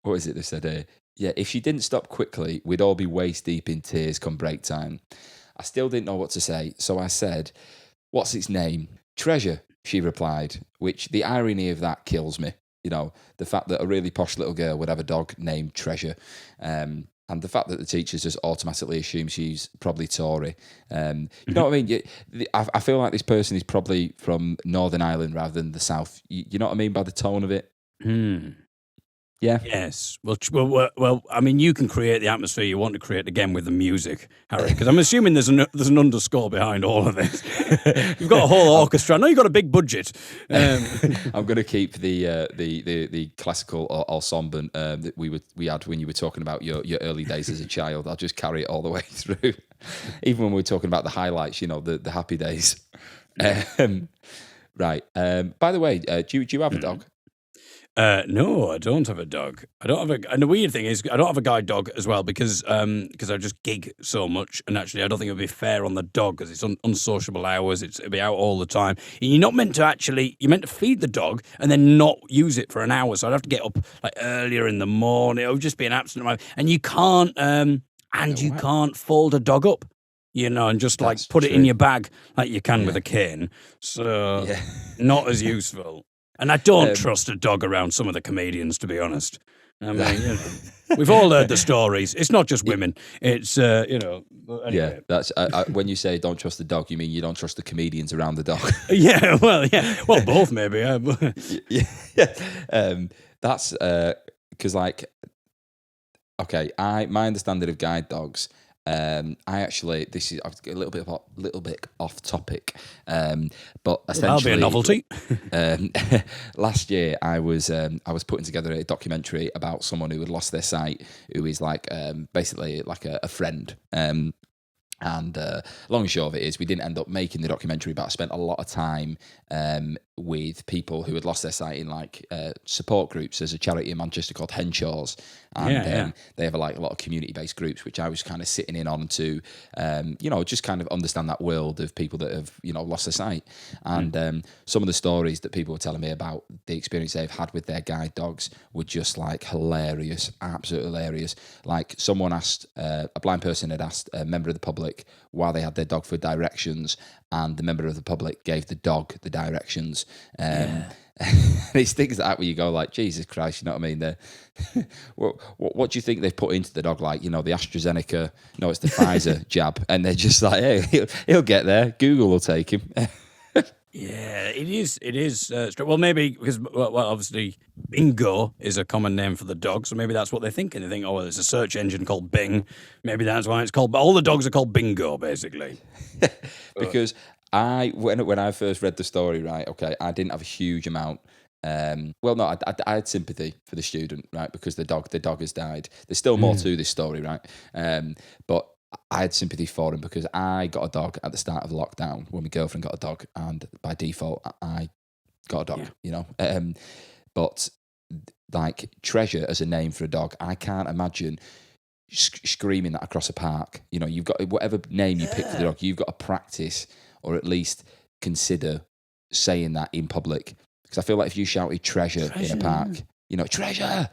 What is it they said? Yeah, if she didn't stop quickly, we'd all be waist deep in tears come break time. I still didn't know what to say, so I said, what's its name? Treasure, she replied, which the irony of that kills me. The fact that a really posh little girl would have a dog named Treasure. And the fact that the teachers just automatically assume she's probably Tory. You know what I mean? I feel like this person is probably from Northern Ireland rather than the South. You know what I mean by the tone of it? Yeah. Yes. Well. I mean, you can create the atmosphere you want to create again with the music, Harry. Because I'm assuming there's an underscore behind all of this. You've got a whole orchestra. I know you've got a big budget. I'm going to keep the classical ensemble that we had when you were talking about your early days as a child. I'll just carry it all the way through, even when we're talking about the highlights. The happy days. Right. By the way, do you have a dog? No, I don't have a dog. And the weird thing is, I don't have a guide dog as well because I just gig so much, and actually, I don't think it would be fair on the dog because it's unsociable hours. It'll be out all the time, and you're not meant to you're meant to feed the dog and then not use it for an hour. So I'd have to get up like earlier in the morning. It would just be an absolute nightmare. And you can't, can't fold a dog up. And just like put it in your bag like you can with a cane. So not as useful. And I don't trust a dog around some of the comedians, to be honest. I mean, we've all heard the stories. It's not just women. It's, Anyway. Yeah, that's when you say don't trust the dog, you mean you don't trust the comedians around the dog. Yeah, well, both maybe. Yeah. That's because, my understanding of guide dogs. This is a little bit off topic, but essentially, that'll be a novelty. Last year, I was putting together a documentary about someone who had lost their sight, who is basically like a friend. And long and short of it is, we didn't end up making the documentary, but I spent a lot of time with people who had lost their sight in support groups. There's a charity in Manchester called Henshaws, and they have a lot of community-based groups, which I was kind of sitting in on to, just kind of understand that world of people that have, lost their sight. And some of the stories that people were telling me about the experience they've had with their guide dogs were just hilarious, absolutely hilarious. Like someone asked, a blind person had asked a member of the public while they had their dog for directions, and the member of the public gave the dog the directions. It's things like that where you go Jesus Christ, you know what I mean? What do you think they've put into the dog? The AstraZeneca, no, it's the Pfizer jab, and they're just hey, he'll get there. Google will take him. Yeah, it is. Well, maybe because obviously Bingo is a common name for the dog, so maybe that's what they're thinking. They think, there's a search engine called Bing. Maybe that's why it's called. But all the dogs are called Bingo, basically. Because When I first read the story, right, okay, I didn't have a huge amount. Well, no, I had sympathy for the student, right, because the dog has died. There's still more to this story, right? But I had sympathy for him because I got a dog at the start of lockdown when my girlfriend got a dog, and by default, I got a dog, you know. But like Treasure as a name for a dog, I can't imagine screaming that across a park. You know, you've got whatever name you pick for the dog, you've got to practice or at least consider saying that in public. Because I feel like if you shouted treasure in a park, you know, treasure,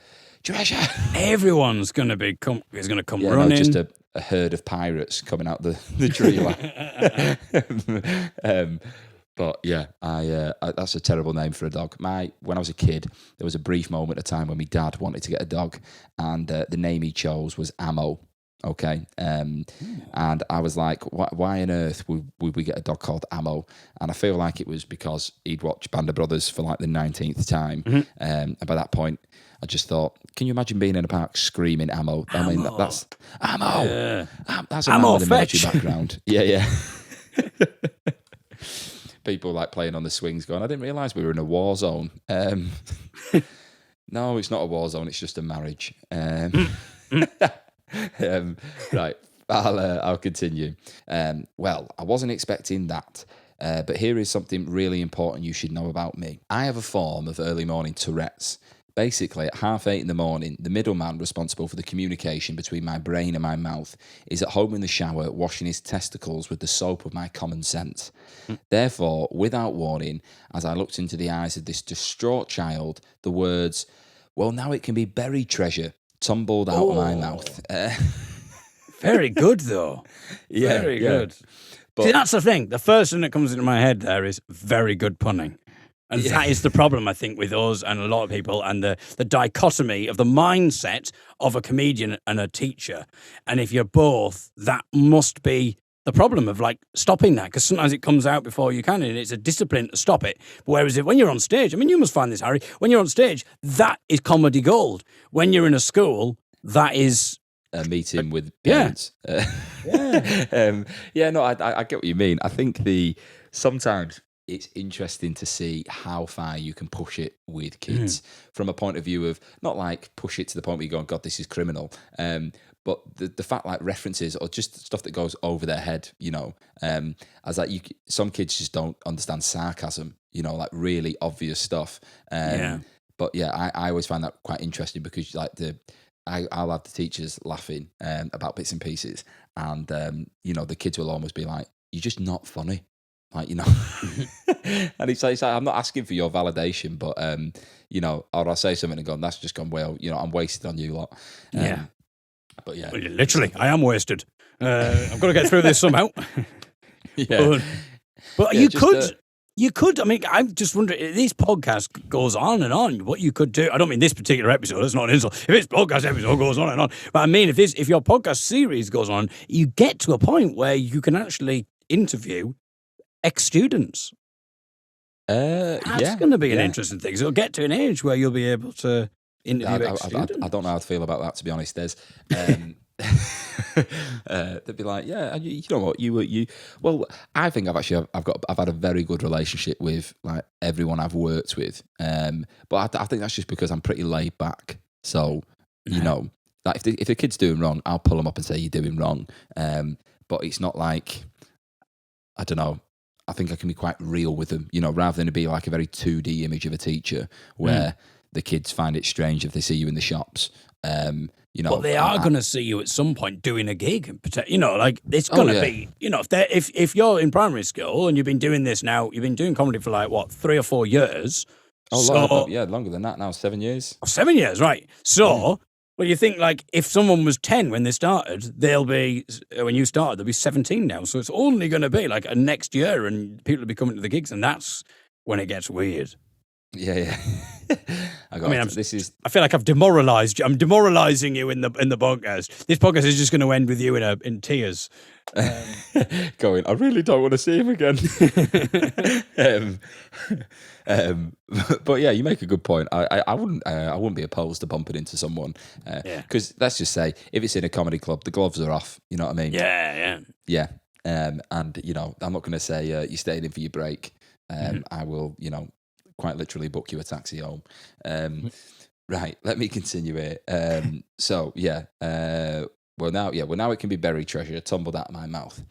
everyone's going to come yeah, running. No, just a herd of pirates coming out the tree. But yeah, I that's a terrible name for a dog. When I was a kid, there was a brief moment of time when my dad wanted to get a dog, and the name he chose was Ammo. Okay, and I was like, why on earth would we get a dog called Ammo? And I feel like it was because he'd watched Band of Brothers for like the 19th time, and by that point, I just thought, can you imagine being in a park screaming Ammo? I mean, that's Ammo. Yeah. That's a man with a military background. Yeah. People like playing on the swings going, I didn't realise we were in a war zone. No, it's not a war zone, it's just a marriage. Right, I'll continue. Well, I wasn't expecting that, but here is something really important you should know about me. I have a form of early morning Tourette's. Basically, at 8:30 in the morning, the middleman responsible for the communication between my brain and my mouth is at home in the shower washing his testicles with the soap of my common sense. Therefore, without warning, as I looked into the eyes of this distraught child, the words, well, now it can be buried treasure, tumbled out of my mouth. Very good, though. Yeah, very good. But, see, that's the thing. The first thing that comes into my head there is very good punning. And that is the problem, I think, with us and a lot of people, and the dichotomy of the mindset of a comedian and a teacher. And if you're both, that must be the problem of like stopping that, because sometimes it comes out before you can, and it's a discipline to stop it. But whereas when you're on stage, I mean, you must find this, Harry, when you're on stage, that is comedy gold. When you're in a school, that is a meeting with parents. No, I get what you mean. I think sometimes it's interesting to see how far you can push it with kids from a point of view of not like push it to the point where you're going, God, this is criminal. But the fact like references or just stuff that goes over their head, you know, as like some kids just don't understand sarcasm, you know, like really obvious stuff. But yeah, I always find that quite interesting because like I'll have the teachers laughing about bits and pieces, and you know, the kids will almost be like, "You're just not funny." Like, you know, and it's like, I'm not asking for your validation, but you know, or I'll say something and go, that's just gone well, you know, I'm wasted on you lot. But yeah, literally, I am wasted. I've got to get through this somehow. But yeah, you could. I mean, I'm just wondering. This podcast goes on and on. What you could do. I don't mean this particular episode. It's not an insult. If this podcast episode goes on and on, but I mean, if your podcast series goes on, you get to a point where you can actually interview ex-students. That's going to be an interesting thing. So it'll get to an age where you'll be able to interview ex-students. I don't know how to feel about that, to be honest, Des. They'd be like, yeah, you know what, well, I think I've had a very good relationship with like everyone I've worked with, but I think that's just because I'm pretty laid back. So you know, like if the kid's doing wrong, I'll pull them up and say you're doing wrong. But it's not like, I don't know, I think I can be quite real with them, you know, rather than be like a very 2D image of a teacher where the kids find it strange if they see you in the shops. You know, but they are going to see you at some point doing a gig. You know, like it's going to be, you know, if you're in primary school and you've been doing this now, you've been doing comedy for like, what, 3 or 4 years? Longer than that now, 7 years. 7 years, right. So, well, you think like if someone was 10 when they started, when you started, they'll be 17 now. So it's only going to be like a next year and people will be coming to the gigs, and that's when it gets weird. Yeah. I feel like I've demoralised you. I'm demoralising you in the podcast. This podcast is just going to end with you in tears. Going, I really don't want to see him again. But yeah, you make a good point. I wouldn't be opposed to bumping into someone. Because let's just say, if it's in a comedy club, the gloves are off. You know what I mean? Yeah. Yeah. And, I'm not going to say you're staying in for your break. I will, quite literally book you a taxi home. Right, let me continue here. Now it can be buried treasure tumbled out of my mouth.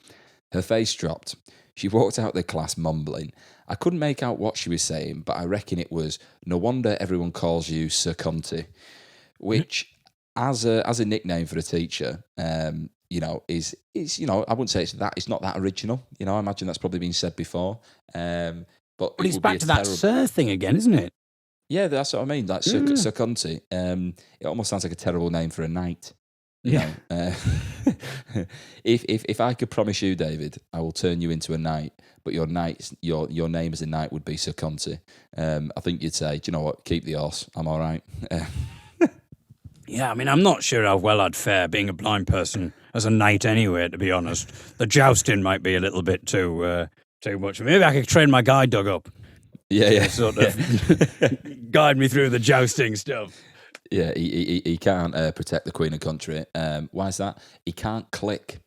Her face dropped. She walked out the class mumbling. I couldn't make out what she was saying, but I reckon it was, no wonder everyone calls you Sir Cunty, which, as a nickname for a teacher, is I wouldn't say it's not that original. I imagine that's probably been said before. But it's back to that Sir thing again, isn't it? Yeah, that's what I mean. Like Sir Cunty. It almost sounds like a terrible name for a knight. If I could promise you, David, I will turn you into a knight, but your name as a knight would be Sir Cunty. I think you'd say, do you know what? Keep the horse. I'm all right. Yeah, I mean, I'm not sure how well I'd fare being a blind person as a knight anyway, to be honest. The jousting might be a little bit too much. Maybe I could train my guide dog up. Yeah. Sort of guide me through the jousting stuff. Yeah, he can't protect the Queen and Country. Why is that? He can't click.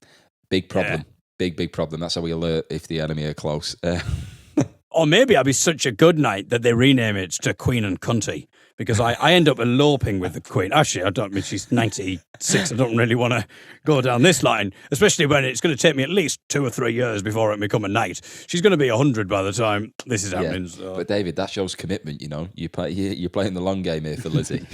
Big problem. Yeah. Big problem. That's how we alert if the enemy are close. Or maybe I'll be such a good knight that they rename it to Queen and Cunty, because I end up eloping with the Queen. Actually, I mean, she's 96. I don't really want to go down this line, especially when it's going to take me at least 2 or 3 years before I become a knight. She's going to be 100 by the time this is happening. Yeah. So. But David, that shows commitment. You're playing the long game here for Lizzie.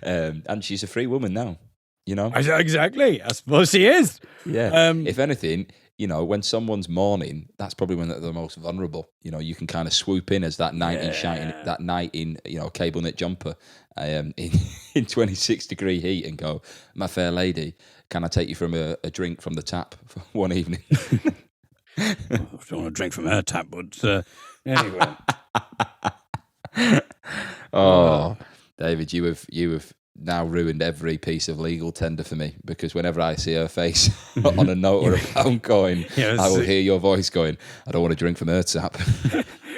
And she's a free woman now. Exactly. I suppose she is. Yeah. If anything, when someone's mourning, that's probably when they're the most vulnerable. You can kind of swoop in as that knight in cable knit jumper in 26 degree heat and go, my fair lady, can I take you from a drink from the tap for one evening? I don't want to drink from her tap, but anyway. Oh, David, you have now ruined every piece of legal tender for me, because whenever I see her face on a note or a pound coin, I will hear your voice going, I don't want to drink from her tap.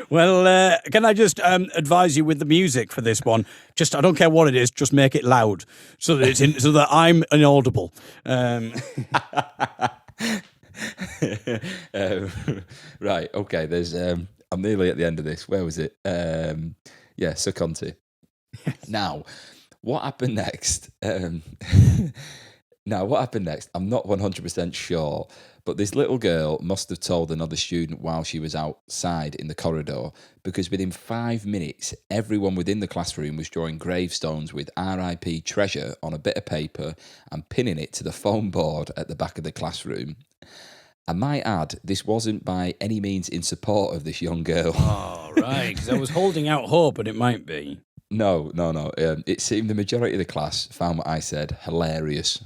Well, can I just advise you with the music for this one? Just, I don't care what it is, just make it loud so that so that I'm inaudible. Right, okay, there's I'm nearly at the end of this. Where was it? Sir Cunty. Now, what happened next? I'm not 100% sure, but this little girl must have told another student while she was outside in the corridor, because within 5 minutes, everyone within the classroom was drawing gravestones with RIP Treasure on a bit of paper and pinning it to the foam board at the back of the classroom. I might add, this wasn't by any means in support of this young girl. Oh, right, because I was holding out hope, but it might be. No. It seemed the majority of the class found what I said hilarious.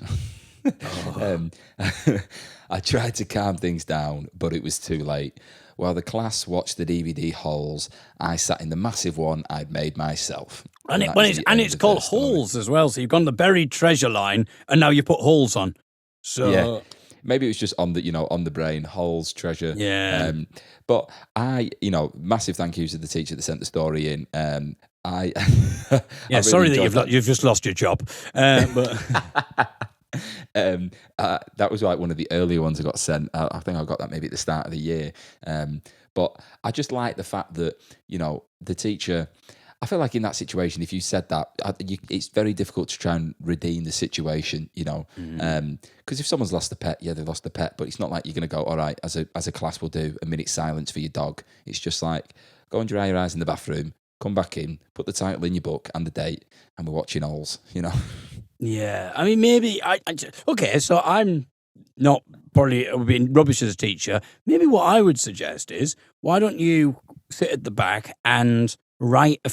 I tried to calm things down, but it was too late. While the class watched the DVD holes, I sat in the massive one I'd made myself. And it's called holes as well. So you've gone the buried treasure line, and now you put holes on. So yeah. Maybe it was just on the brain, holes, treasure. Yeah. But massive thank yous to the teacher that sent the story in. I really sorry that you've just lost your job. But that was like one of the earlier ones I got sent. I think I got that maybe at the start of the year. But I just like the fact that the teacher. I feel like in that situation, if you said that, it's very difficult to try and redeem the situation, because if someone's lost a pet, they've lost a pet, but it's not like you're going to go, all right, as a class, we'll do a minute's silence for your dog. It's just like, go and dry your eyes in the bathroom, come back in, put the title in your book and the date, and we're watching Holes, Yeah, I mean, maybe okay, so I'm not probably being rubbish as a teacher. Maybe what I would suggest is, why don't you sit at the back and write a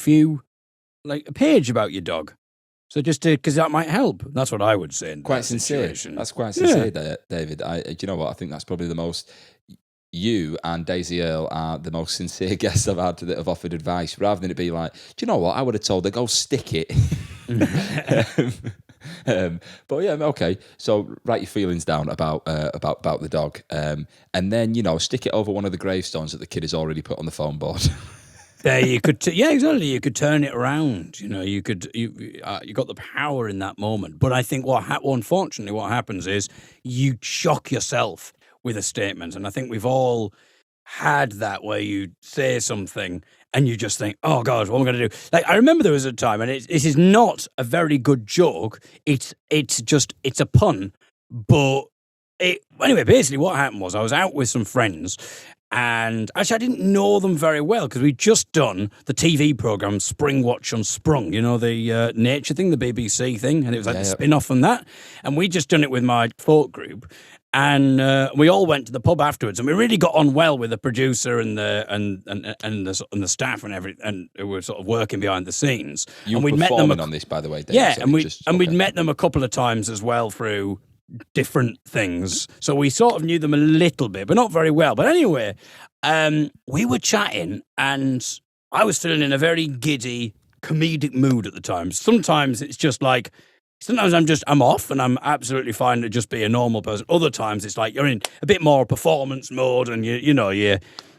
page about your dog? So just because that might help. That's what I would say. Quite sincere. That's quite sincere, David. Do you know what? I think that's probably the most. You and Daisy Earle are the most sincere guests I've had that have offered advice, rather than it be like, do you know what? I would have told her, go stick it. But yeah, okay. So write your feelings down about the dog, and then stick it over one of the gravestones that the kid has already put on the foam board. There you could, yeah, exactly. You could turn it around. You know, you got the power in that moment. But I think unfortunately, what happens is you shock yourself with a statement, and I think we've all had that where you say something and you just think, "Oh God, what am I going to do?" Like I remember there was a time, and it is not a very good joke. It's a pun, but anyway. Basically, what happened was I was out with some friends. And actually, I didn't know them very well because we'd just done the TV programme Spring Watch Unsprung, you know, the nature thing, the BBC thing. And it was like a spin-off from that. And we'd just done it with my folk group. And we all went to the pub afterwards. And we really got on well with the producer and the staff and everything. And who were sort of working behind the scenes. You were performing on this, by the way, Dave. Yeah, so we'd met them a couple of times as well through different things, so we sort of knew them a little bit, but not very well. But anyway, we were chatting, and I was feeling in a very giddy, comedic mood at the time. Sometimes it's just like, sometimes I'm off, and I'm absolutely fine to just be a normal person. Other times it's like you're in a bit more performance mode, and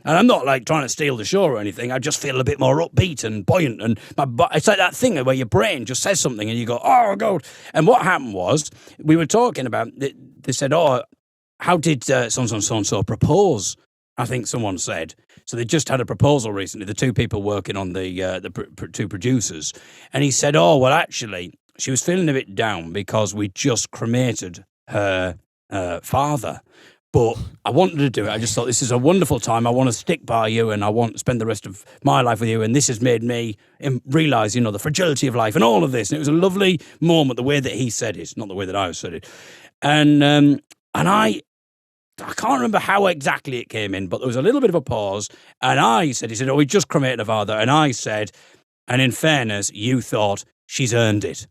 and I'm not like trying to steal the show or anything. I just feel a bit more upbeat and buoyant. And it's like that thing where your brain just says something and you go, "Oh, God." And what happened was, we were talking about, they said, "Oh, how did so-and-so propose?" I think someone said. So they just had a proposal recently, the two people working on the two producers. And he said, "Oh, well, actually, she was feeling a bit down because we just cremated her father. But I wanted to do it. I just thought, this is a wonderful time. I want to stick by you, and I want to spend the rest of my life with you. And this has made me realise, the fragility of life and all of this." And it was a lovely moment, the way that he said it, not the way that I said it. And I can't remember how exactly it came in, but there was a little bit of a pause. And he said, "Oh, we just cremated her father." And I said, "And in fairness, you thought she's earned it."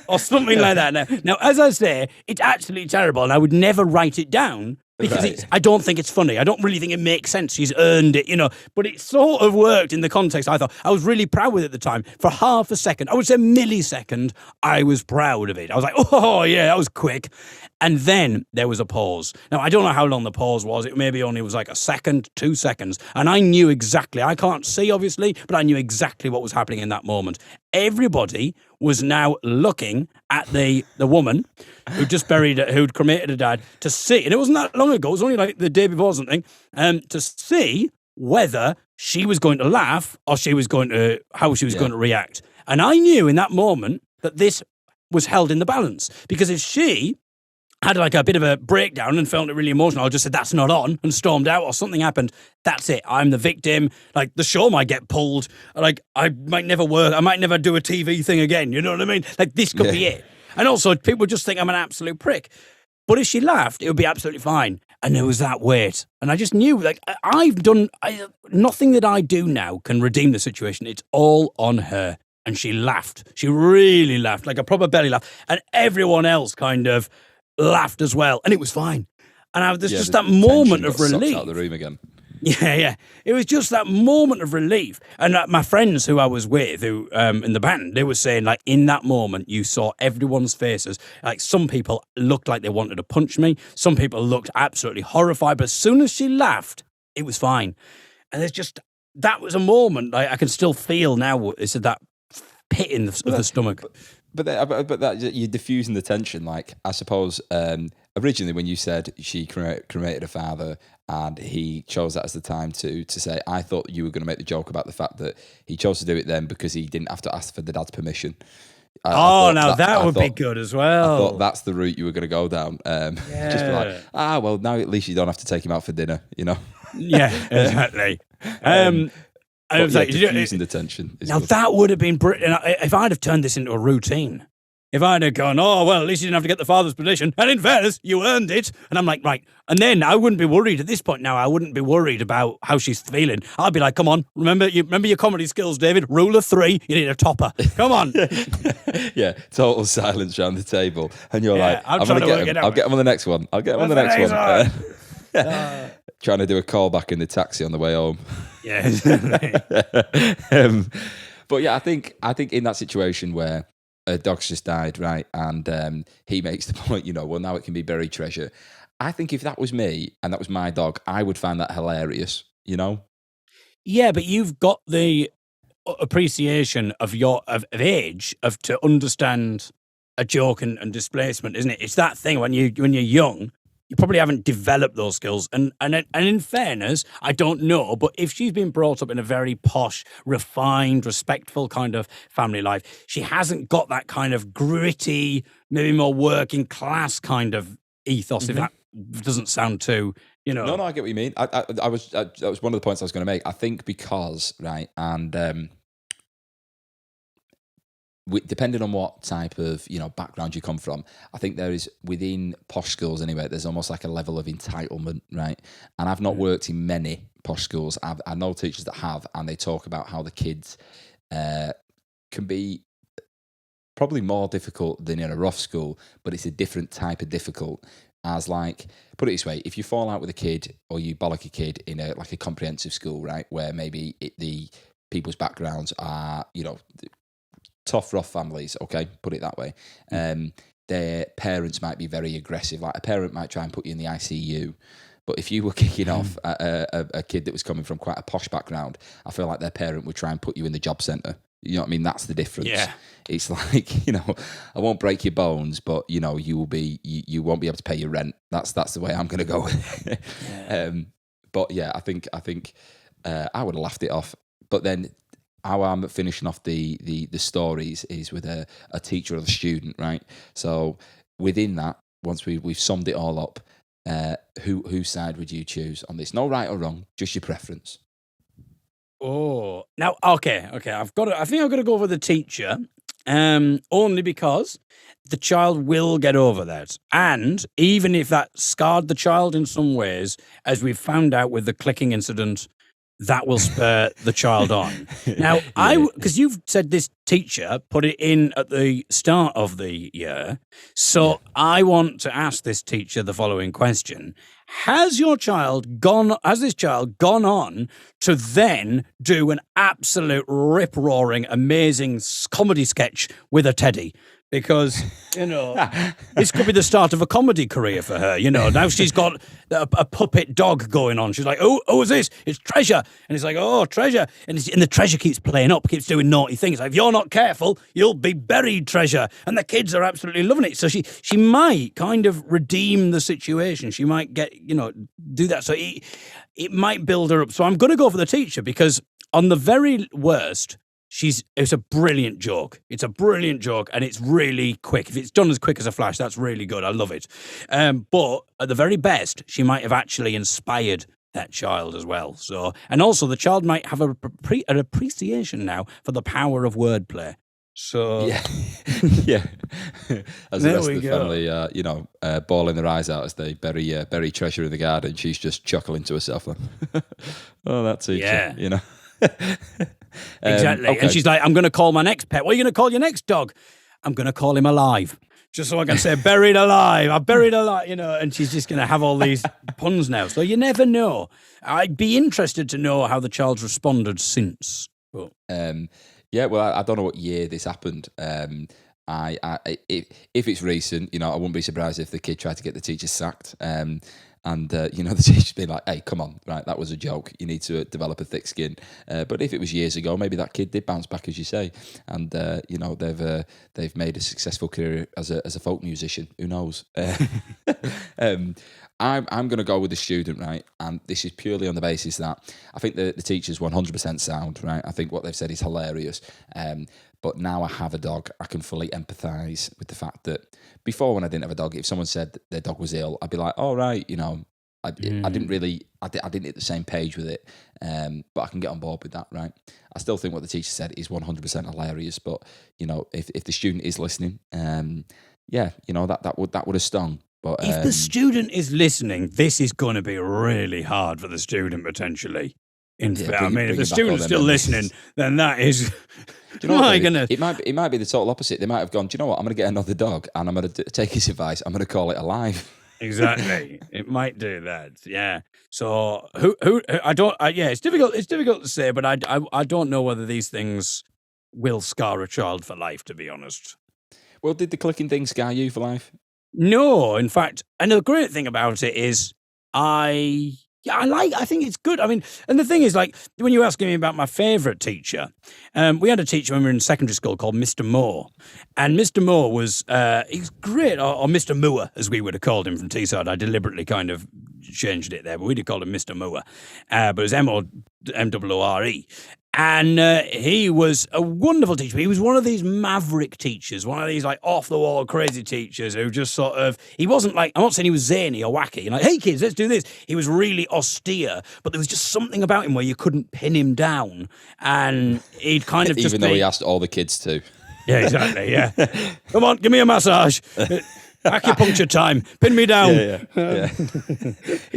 Or something like that. Now, as I say, it's absolutely terrible, and I would never write it down because I don't think it's funny. I don't really think it makes sense. She's earned it, But it sort of worked in the context. I thought I was really proud with it at the time. For half a second, I would say millisecond, I was proud of it. I was like, "Oh yeah, that was quick." And then there was a pause. Now, I don't know how long the pause was. It maybe only was like a second, 2 seconds. And I knew exactly, I can't see obviously, but I knew exactly what was happening in that moment. Everybody was now looking at the woman who'd just who'd cremated her dad, to see, and it wasn't that long ago, it was only like the day before or something, to see whether she was going to laugh or how she was going to react. And I knew in that moment that this was held in the balance, because if she had like a bit of a breakdown and felt it really emotional, I just said, "That's not on," and stormed out, or something happened, that's it. I'm the victim. Like, the show might get pulled. Like, I might never work. I might never do a TV thing again. You know what I mean? Like, this could be it. And also, people just think I'm an absolute prick. But if she laughed, it would be absolutely fine. And there was that weight. And I just knew, like, nothing that I do now can redeem the situation. It's all on her. And she laughed. She really laughed, like a proper belly laugh. And everyone else kind of laughed as well, and it was fine. And there's just that moment of relief. Out of the room again. Yeah. It was just that moment of relief. And my friends who I was with, who in the band, they were saying, like, in that moment, you saw everyone's faces. Like, some people looked like they wanted to punch me. Some people looked absolutely horrified. But as soon as she laughed, it was fine. And that was a moment I can still feel now. It's that pit in the stomach. But that you're diffusing the tension. Like, I suppose originally when you said she cremated her father and he chose that as the time to say, I thought you were going to make the joke about the fact that he chose to do it then because he didn't have to ask for the dad's permission. That would be good as well. I thought that's the route you were going to go down. Just be like, well, now at least you don't have to take him out for dinner, Yeah, exactly. I was like, diffusing the tension. Now, that would have been brilliant. If I'd have turned this into a routine, if I'd have gone, "Oh, well, at least you didn't have to get the father's permission, and in fairness, you earned it." And I'm like, right. And then I wouldn't be worried at this point now. I wouldn't be worried about how she's feeling. I'd be like, "Come on, remember your comedy skills, David. Rule of 3, you need a topper. Come on." Yeah, total silence around the table. And you're like, I'll get him on the next one. I'll get him on the next one. Trying to do a call back in the taxi on the way home. Yeah. But yeah, I think in that situation where a dog's just died, right, and he makes the point, well, now it can be buried treasure. I think if that was me and that was my dog, I would find that hilarious, Yeah, but you've got the appreciation of of age to understand a joke and displacement, isn't it? It's that thing when you're young, you probably haven't developed those skills. And in fairness, I don't know, but if she's been brought up in a very posh, refined, respectful kind of family life, she hasn't got that kind of gritty, maybe more working class kind of ethos. If that doesn't sound too, No, I get what you mean. That was one of the points I was going to make. I think because, right, and depending on what type of background you come from, I think there is, within posh schools anyway, there's almost like a level of entitlement, right? And I've not worked in many posh schools. I know teachers that have, and they talk about how the kids can be probably more difficult than in a rough school, but it's a different type of difficult. As like, put it this way, if you fall out with a kid or you bollock a kid in a comprehensive school, right, where maybe the people's backgrounds are, tough, rough families, okay, put it that way. Their parents might be very aggressive. Like, a parent might try and put you in the ICU, but if you were kicking off a kid that was coming from quite a posh background, I feel like their parent would try and put you in the job centre. You know what I mean? That's the difference. Yeah. It's like, I won't break your bones, but you won't be able to pay your rent. That's the way I'm going to go with it. Yeah. But yeah, I think I would have laughed it off. But then how I'm finishing off the stories is with a teacher or a student, right? So within that, once we've summed it all up, whose side would you choose on this? No right or wrong, just your preference. Oh, now, okay. I think I've got to go for the teacher, only because the child will get over that. And even if that scarred the child in some ways, as we've found out with the clicking incident, that will spur the child on. Now, because you've said this teacher put it in at the start of the year, so I want to ask this teacher the following question. Has this child gone on to then do an absolute rip-roaring, amazing comedy sketch with a teddy? Because, this could be the start of a comedy career for her. Now she's got a puppet dog going on. She's like, oh, who's this? It's Treasure. And it's like, oh, Treasure. And the Treasure keeps playing up, keeps doing naughty things. Like, if you're not careful, you'll be buried, Treasure. And the kids are absolutely loving it. So she might kind of redeem the situation. She might get, do that. So it might build her up. So I'm going to go for the teacher, because on the very worst, it's a brilliant joke. It's a brilliant joke, and it's really quick. If it's done as quick as a flash, that's really good. I love it. But at the very best, she might have actually inspired that child as well. So, and also the child might have an appreciation now for the power of wordplay. So yeah. As the rest of the family, bawling their eyes out as they bury Treasure in the garden, she's just chuckling to herself. Like, oh, that teacher, Exactly. Okay. And she's like, I'm going to call my next pet. What are you going to call your next dog? I'm going to call him Alive. Just so I can say, buried alive. I buried alive, and she's just going to have all these puns now. So you never know. I'd be interested to know how the child's responded since. But. Well, I don't know what year this happened. If it's recent, I wouldn't be surprised if the kid tried to get the teacher sacked. And, the teacher's been like, hey, come on, right, that was a joke. You need to develop a thick skin. But if it was years ago, maybe that kid did bounce back, as you say. And, they've made a successful career as a folk musician. Who knows? I'm going to go with the student, right? And this is purely on the basis that I think the teacher's 100% sound, right? I think what they've said is hilarious. But now I have a dog, I can fully empathise with the fact that before, when I didn't have a dog, if someone said that their dog was ill, I'd be like, all right, I didn't hit the same page with it, but I can get on board with that, right? I still think what the teacher said is 100% hilarious, but if the student is listening, that would have stung. But if the student is listening, this is going to be really hard for the student potentially. If the student's still listening, then that is. Do you know what, it might be the total opposite. They might have gone, do you know what? I'm going to get another dog, and I'm going to take his advice. I'm going to call it Alive. Exactly. It might do that. Yeah. So who I don't. It's difficult. It's difficult to say, but I don't know whether these things will scar a child for life. To be honest. Well, did the clicking thing scar you for life? No, in fact, and the great thing about it is I Yeah, I think it's good. I mean, and the thing is, like, when you ask me about my favourite teacher, we had a teacher when we were in secondary school called Mr. Moore. And Mr. Moore was, he's great, or Mr. Moore, as we would have called him from Teesside. I deliberately kind of changed it there, but we'd have called him Mr. Moore. But it was M-O-R-E. And he was a wonderful teacher. He was one of these maverick teachers, one of these like off-the-wall crazy teachers who just sort of, he wasn't like, I'm not saying he was zany or wacky, like, hey kids, let's do this. He was really austere, but there was just something about him where you couldn't pin him down. And he'd kind of just Even though he asked all the kids to. Yeah, exactly, yeah. Come on, give me a massage. Acupuncture time. Pin me down. Yeah. I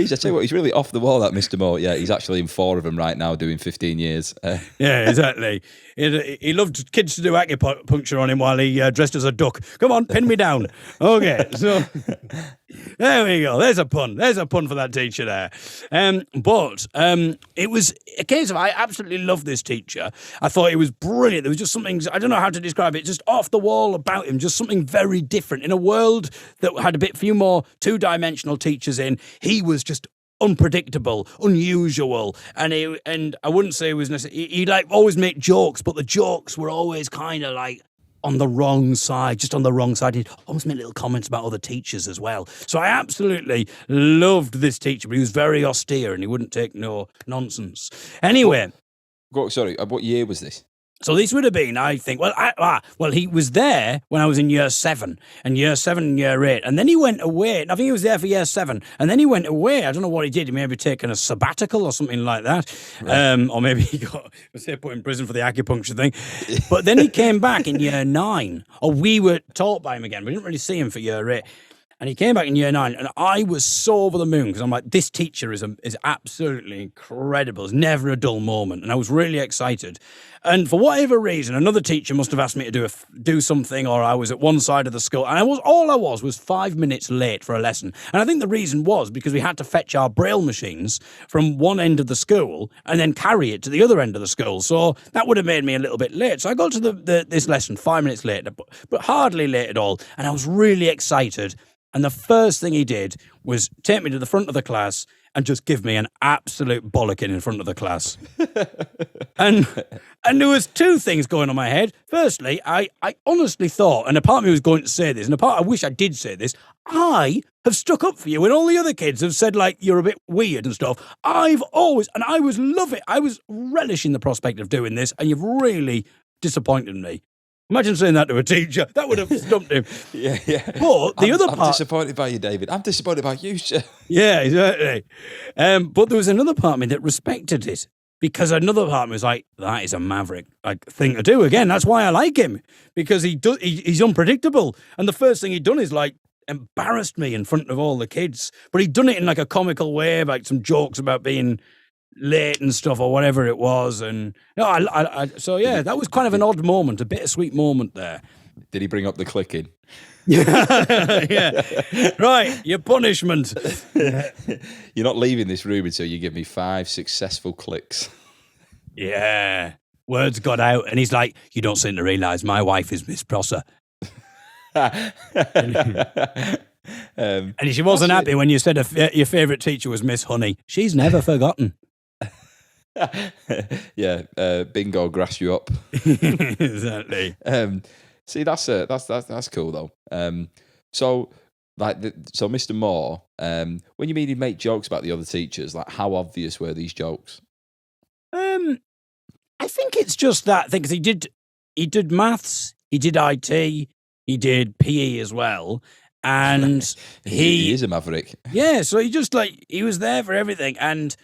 tell you what, he's really off the wall, that Mr. Moore. Yeah, he's actually in 4 of them right now, doing 15 years. Yeah, exactly. He loved kids to do acupuncture on him while he dressed as a duck. Come on, pin me down. Okay, so there we go. There's a pun. There's a pun for that teacher there. But it was a case of, I absolutely loved this teacher. I thought he was brilliant. There was just something, I don't know how to describe it, just off the wall about him, just something very different. In a world that had a few more two-dimensional teachers in, he was just unpredictable, unusual, and I wouldn't say it was necessarily, he'd like always make jokes, but the jokes were always kind of like on the wrong side, just on the wrong side. He'd almost make little comments about other teachers as well. So I absolutely loved this teacher, but he was very austere and he wouldn't take no nonsense. Anyway. Sorry, what year was this? So this would have been, I think, well, he was there when I was in year 7, and year 7 and year 8, and then he went away. I think he was there for year 7, and then he went away. I don't know what he did. He may have taken a sabbatical or something like that, right. Or maybe he got put in prison for the acupuncture thing. But then he came back in year 9, or we were taught by him again. We didn't really see him for year 8. And he came back in year 9, and I was so over the moon because I'm like, this teacher is absolutely incredible. There's never a dull moment, and I was really excited. And for whatever reason, another teacher must have asked me to do something, or I was at one side of the school, and all I was 5 minutes late for a lesson. And I think the reason was because we had to fetch our braille machines from one end of the school and then carry it to the other end of the school. So that would have made me a little bit late. So I got to this lesson 5 minutes later, but hardly late at all, and I was really excited. And the first thing he did was take me to the front of the class and just give me an absolute bollocking in front of the class. and there was 2 things going on in my head. Firstly, I honestly thought, and a part of me was going to say this, and a part I wish I did say this, I have stuck up for you when all the other kids have said, like, you're a bit weird and stuff. I've always, and I was loving it. I was relishing the prospect of doing this, and you've really disappointed me. Imagine saying that to a teacher. That would have stumped him. Yeah. But I'm disappointed by you, David. I'm disappointed by you, sir. Yeah, exactly. But there was another part of me that respected it, because another part of me was like, that is a maverick thing to do. Again, that's why I like him, because he's unpredictable. And the first thing he'd done is like embarrassed me in front of all the kids. But he'd done it in like a comical way, like some jokes about being late and stuff or whatever it was. And so yeah, that was kind of an odd moment, a bittersweet moment there. Did he bring up the clicking? Yeah. Right, your punishment. You're not leaving this room until you give me 5 successful clicks. Yeah. Words got out, and he's like, you don't seem to realise my wife is Miss Prosser. And she wasn't happy when you said your favourite teacher was Miss Honey. She's never forgotten. Yeah, bingo, grass you up. Exactly. See, that's cool though. So Mr. Moore, when you mean he'd make jokes about the other teachers, like how obvious were these jokes? I think it's just that thing, because he did maths, he did IT, he did PE as well. And he is a maverick. Yeah, so he was there for everything, and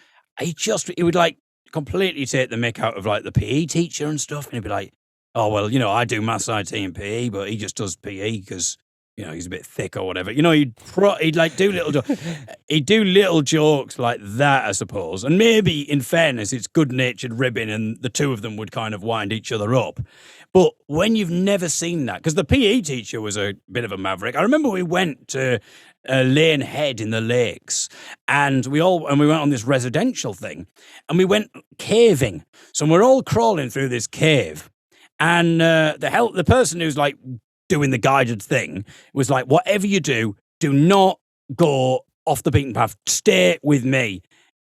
he would like completely take the mick out of like the PE teacher and stuff, and he'd be like, oh well, I do maths, IT and PE, but he just does PE because he's a bit thick or whatever. He'd like do little jokes like that, I suppose. And maybe in fairness, it's good-natured ribbing, and the two of them would kind of wind each other up. But when you've never seen that, because the PE teacher was a bit of a maverick. I remember we went to Lane Head in the Lakes, and we went on this residential thing, and we went caving. So we're all crawling through this cave, and the person who's like doing the guided thing was like, whatever you do not go off the beaten path. Stay with me.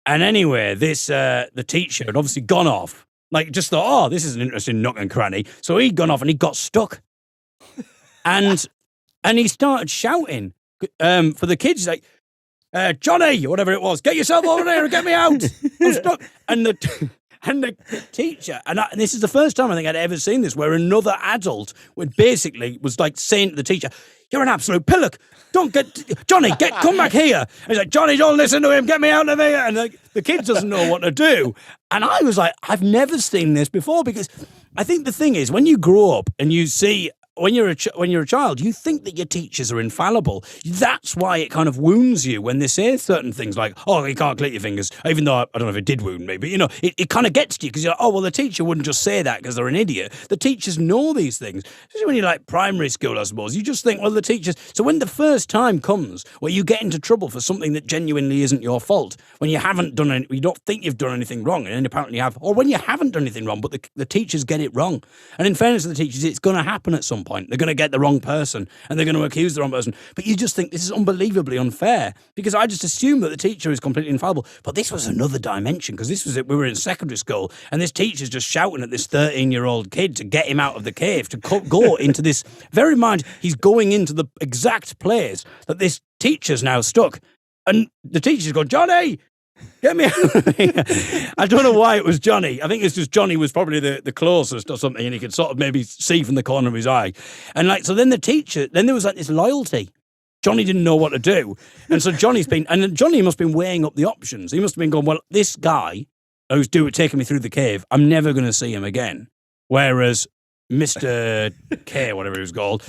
And anyway, the teacher had obviously gone off. Like, just thought, oh, this is an interesting nook and cranny. So he'd gone off and he got stuck. And he started shouting for the kids, like, Johnny, or whatever it was, get yourself over there and get me out. I'm stuck. And the teacher, and this is the first time I think I'd ever seen this, where another adult was like saying to the teacher, you're an absolute pillock. Johnny, come back here. And he's like, Johnny, don't listen to him. Get me out of here. And the kid doesn't know what to do. And I was like, I've never seen this before, because I think the thing is, when you grow up and you see, when you're a child, you think that your teachers are infallible. That's why it kind of wounds you when they say certain things like, oh, you can't click your fingers, even though I don't know if it did wound me, but, it kind of gets to you because you're like, oh, well, the teacher wouldn't just say that because they're an idiot. The teachers know these things. Especially when you're like primary school, I suppose. You just think, well, the teachers... So when the first time comes where you get into trouble for something that genuinely isn't your fault, when you haven't done anything, you don't think you've done anything wrong, and then apparently you have, or when you haven't done anything wrong, but the teachers get it wrong. And in fairness to the teachers, it's going to happen at some point. They're going to get the wrong person and they're going to accuse the wrong person. But you just think this is unbelievably unfair, because I just assume that the teacher is completely infallible. But this was another dimension, because this was it. We were in secondary school and this teacher's just shouting at this 13-year-old kid to get him out of the cave, to go into this. Bear in mind, he's going into the exact place that this teacher's now stuck. And the teacher's going, Johnny, get me out of here. I don't know why it was Johnny. I think it's just Johnny was probably the closest or something, and he could sort of maybe see from the corner of his eye. And so then the teacher, then there was like this loyalty. Johnny didn't know what to do. And so Johnny must have been weighing up the options. He must have been going, well, this guy who's taking me through the cave, I'm never going to see him again. Whereas Mr. K, whatever he was called,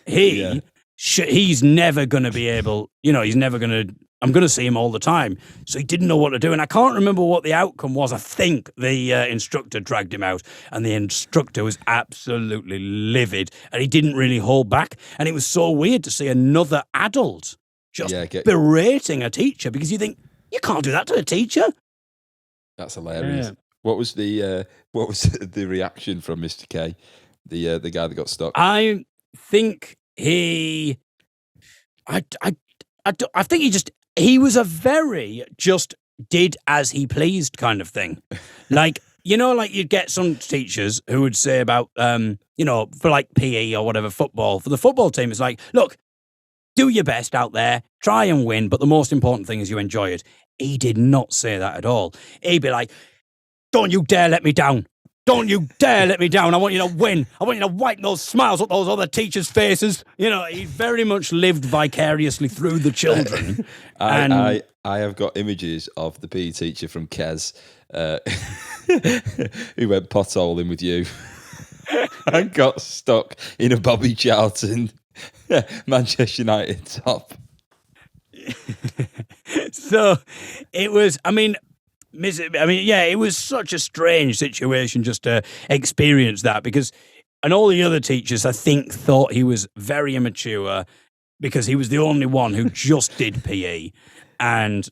he's never going to be able, he's never going to, I'm going to see him all the time. So he didn't know what to do. And I can't remember what the outcome was. I think the instructor dragged him out, and the instructor was absolutely livid, and he didn't really hold back. And it was so weird to see another adult just berating a teacher, because you think, you can't do that to a teacher. That's hilarious. Yeah. What was the reaction from Mr. K, the guy that got stuck? I think he was a very just did as he pleased kind of thing. Like, like you'd get some teachers who would say about, for like PE or whatever, football, for the football team, it's like, look, do your best out there, try and win, but the most important thing is you enjoy it. He did not say that at all. He'd be like, don't you dare let me down. Don't you dare let me down. I want you to win. I want you to wipe those smiles up those other teachers' faces. He very much lived vicariously through the children. I have got images of the PE teacher from Kes who went potholing with you and got stuck in a Bobby Charlton Manchester United top. So it was, it was such a strange situation just to experience that, and all the other teachers, I think, thought he was very immature because he was the only one who just did PE and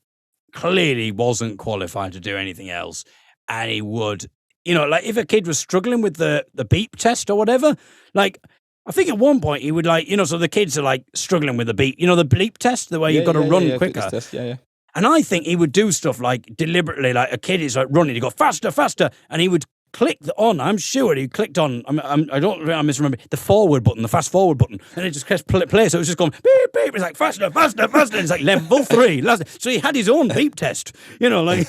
clearly wasn't qualified to do anything else. And he would, like if a kid was struggling with the beep test or whatever, like I think at one point he would so the kids are like struggling with the beep, the bleep test, the way you've got to run quicker. Test, yeah. And I think he would do stuff like deliberately, like a kid is like running, he'd go faster, faster, and he would click I'm sure he clicked on, I misremember, the forward button, the fast forward button, and it just pressed play, so it was just going beep, beep, it's like faster, faster, faster, and it's like level 3. So he had his own beep test, like,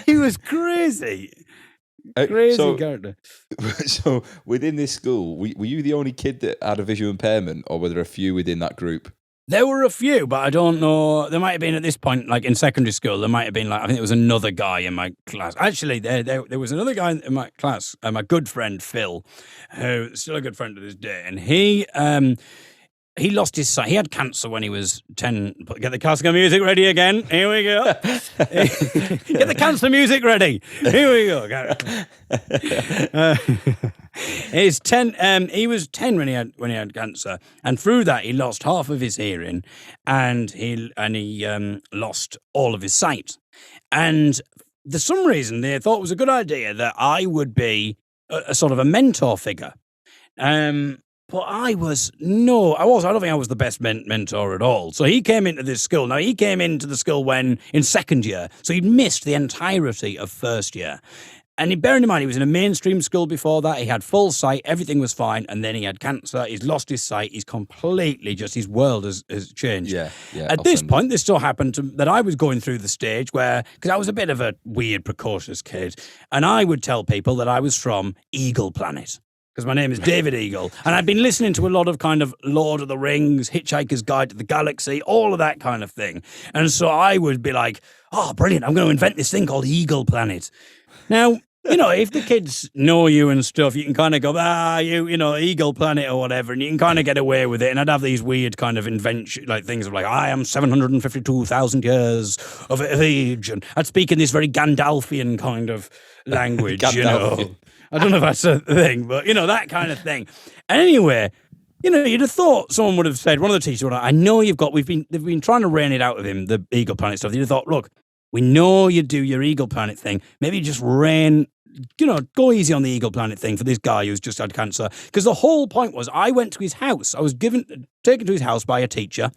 he was crazy. Crazy character. So within this school, were you the only kid that had a visual impairment, or were there a few within that group? There were a few, but I don't know. There might have been at this point, like in secondary school, there might have been I think there was another guy in my class. Actually, there was another guy in my class, my good friend Phil, who's still a good friend to this day, and he lost his sight. He had cancer when he was 10. Get the cancer music ready again. Here we go. Get the cancer music ready. Here we go. He's 10. He was 10 when he had cancer, and through that he lost half of his hearing, and he lost all of his sight. And for some reason, they thought it was a good idea that I would be a sort of a mentor figure. But I don't think I was the best mentor at all. So he came into this school. Now, he came into the school in second year. So he'd missed the entirety of first year. And bearing in mind, he was in a mainstream school before that. He had full sight. Everything was fine. And then he had cancer. He's lost his sight. He's completely his world has changed. Yeah. At this point, this still happened that I was going through the stage because I was a bit of a weird, precocious kid. And I would tell people that I was from Eagle Planet, because my name is David Eagle, and I'd been listening to a lot of kind of Lord of the Rings, Hitchhiker's Guide to the Galaxy, all of that kind of thing. And so I would be like, oh, brilliant, I'm going to invent this thing called Eagle Planet. Now, if the kids know you and stuff, you can kind of go, Eagle Planet or whatever, and you can kind of get away with it. And I'd have these weird kind of invention, like things of like, I am 752,000 years of age. And I'd speak in this very Gandalfian kind of language, I don't know if that's a thing, but, that kind of thing. And anyway, you'd have thought someone would have said, one of the teachers would have, I know they've been trying to rein it out of him, the Eagle Planet stuff. You'd have thought, look, we know you do your Eagle Planet thing. Maybe just go easy on the Eagle Planet thing for this guy who's just had cancer. Because the whole point was I went to his house. I was taken to his house by a teacher,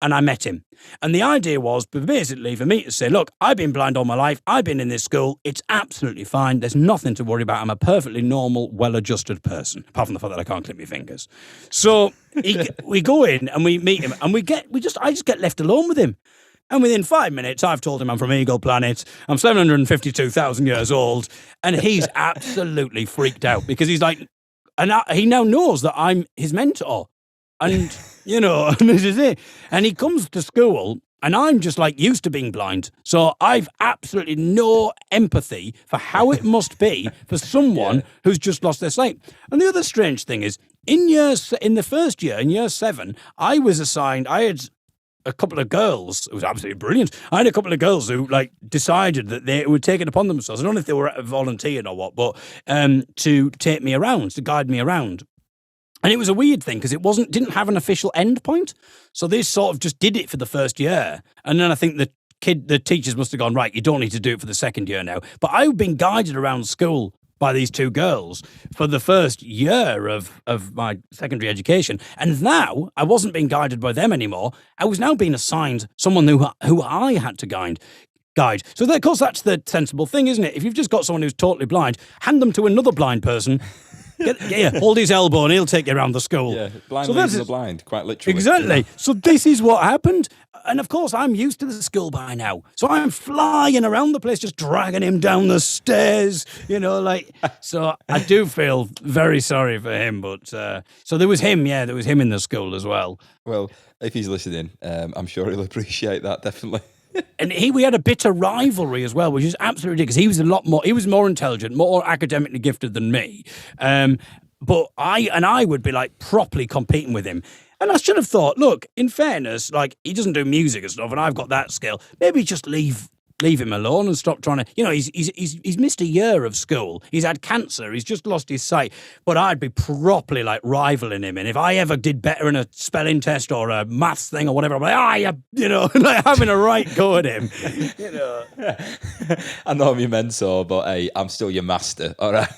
and I met him. And the idea was basically for me to say, look, I've been blind all my life. I've been in this school. It's absolutely fine. There's nothing to worry about. I'm a perfectly normal, well-adjusted person, apart from the fact that I can't clip my fingers. So we go in and we meet him, and I just get left alone with him. And within 5 minutes, I've told him I'm from Eagle Planet. I'm 752,000 years old. And he's absolutely freaked out because he's like, he now knows that I'm his mentor. And, and this is it. And he comes to school, and I'm just like used to being blind. So I've absolutely no empathy for how it must be for someone who's just lost their sight. And the other strange thing is, in the first year, in year 7, I had a couple of girls. It was absolutely brilliant. I had a couple of girls who decided that they would take it upon themselves. I don't know if they were volunteering or what, but to take me around, to guide me around. And it was a weird thing because it didn't have an official end point. So they sort of just did it for the first year. And then I think the teachers must have gone, right, you don't need to do it for the second year now. But I've been guided around school by these two girls for the first year of my secondary education. And now I wasn't being guided by them anymore. I was now being assigned someone who I had to guide. So, of course, that's the sensible thing, isn't it? If you've just got someone who's totally blind, hand them to another blind person. Hold his elbow and he'll take you around the school. Yeah, blind leads the blind, quite literally. Exactly. So this is what happened. And of course, I'm used to the school by now. So I'm flying around the place, just dragging him down the stairs, So I do feel very sorry for him. But so there was him in the school as well. Well, if he's listening, I'm sure he'll appreciate that, definitely. And we had a bitter rivalry as well, which is absolutely ridiculous. He was more intelligent, more academically gifted than me. But I would be properly competing with him. And I should have thought, look, in fairness, he doesn't do music and stuff, and I've got that skill. Maybe just leave him alone and stop trying to. He's missed a year of school. He's had cancer. He's just lost his sight. But I'd be properly rivaling him. And if I ever did better in a spelling test or a maths thing or whatever, I'm having a right go at him. I know I'm your mentor, but hey, I'm still your master. All right.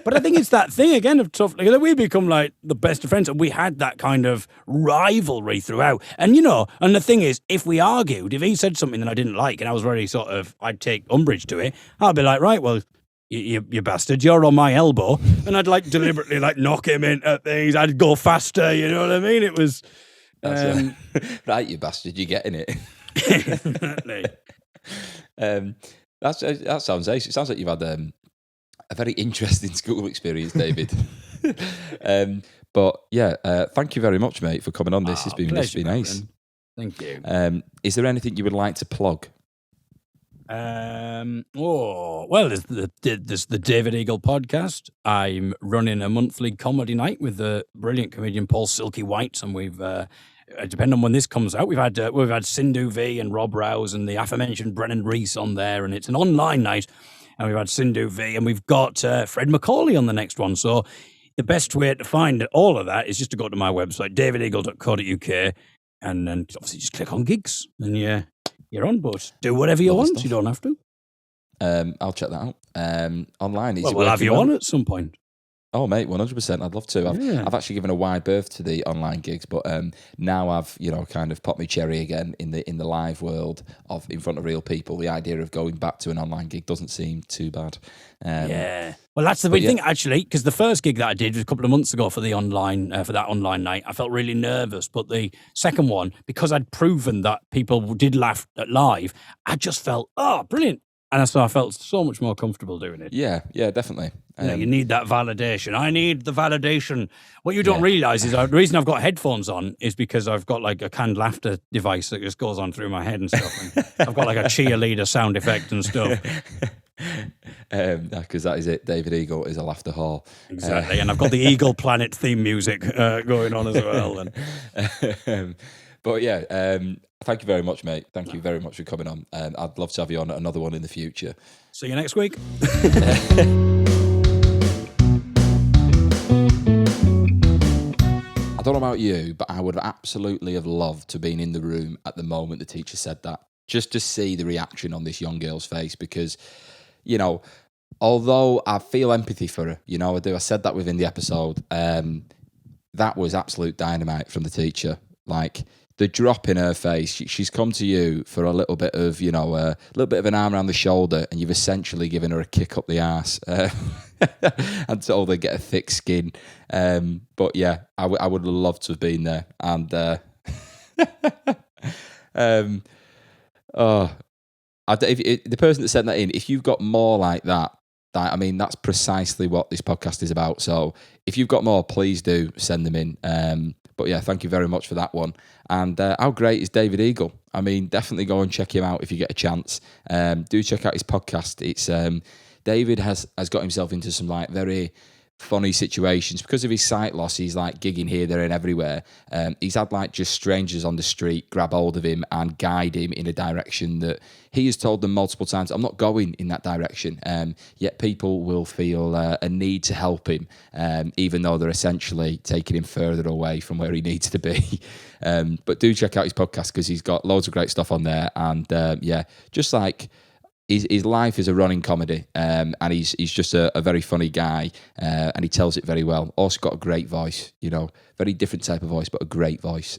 But I think it's that thing again of tough. We become the best of friends, and we had that kind of rivalry throughout. And and the thing is, if we argued, if he said something that I didn't like, and I was very I'd take umbrage to it, I'd be like, right, well, you bastard, you're on my elbow. And I'd deliberately knock him into things. I'd go faster, you know what I mean? It was... right, you bastard, you're getting it. Exactly. That sounds ace. It sounds like you've had a very interesting school experience, David. But yeah, thank you very much, mate, for coming on. This has been ace. Thank you. Is there anything you would like to plug? Well, there's the David Eagle podcast. I'm running a monthly comedy night with the brilliant comedian Paul Silky White, and we've depending on when this comes out, we've had Sindhu V and Rob Rouse and the aforementioned Brennan Reese on there, and it's an online night, and we've had Sindhu V, and we've got Fred Macaulay on the next one. So the best way to find all of that is just to go to my website, davideagle.co.uk, and then obviously just click on gigs, and you're on, but do whatever you want. Stuff. You don't have to. I'll check that out. Online, we'll have you on at some point. Oh, mate, 100%. I'd love to. I've actually given a wide berth to the online gigs, but now I've kind of popped my cherry again in the live world of in front of real people. The idea of going back to an online gig doesn't seem too bad. Well, that's the big thing actually, because the first gig that I did was a couple of months ago for the online for that online night, I felt really nervous. But the second one, because I'd proven that people did laugh at live, I just felt brilliant. And so I felt so much more comfortable doing it. Yeah, definitely. You need that validation. I need the validation. What you don't realise is the reason I've got headphones on is because I've got like a canned laughter device that just goes on through my head and stuff. And I've got like a cheerleader sound effect and stuff. Because that is it. David Eagle is a laughter hall. Exactly. And I've got the Eagle Planet theme music going on as well. But yeah, thank you very much, mate. Thank you very much for coming on. I'd love to have you on another one in the future. See you next week. I don't know about you, but I would absolutely have loved to have been in the room at the moment the teacher said that, just to see the reaction on this young girl's face, because, although I feel empathy for her, I do. I said that within the episode. That was absolute dynamite from the teacher. Like, the drop in her face, she's come to you for a little bit of, a little bit of an arm around the shoulder, and you've essentially given her a kick up the arse and told her to get a thick skin. But yeah, I would have loved to have been there. And the person that sent that in, if you've got more like that, that's precisely what this podcast is about. So if you've got more, please do send them in. But yeah, thank you very much for that one. And how great is David Eagle? Definitely go and check him out if you get a chance. Do check out his podcast. It's David has got himself into some like very funny situations because of his sight loss. He's like gigging here, there, and everywhere. He's had like just strangers on the street grab hold of him and guide him in a direction that he has told them multiple times, I'm not going in that direction. Yet people will feel a need to help him, even though they're essentially taking him further away from where he needs to be. But do check out his podcast because he's got loads of great stuff on there. And just like his life is a running comedy, and he's just a very funny guy, and he tells it very well. Also got a great voice, very different type of voice, but a great voice.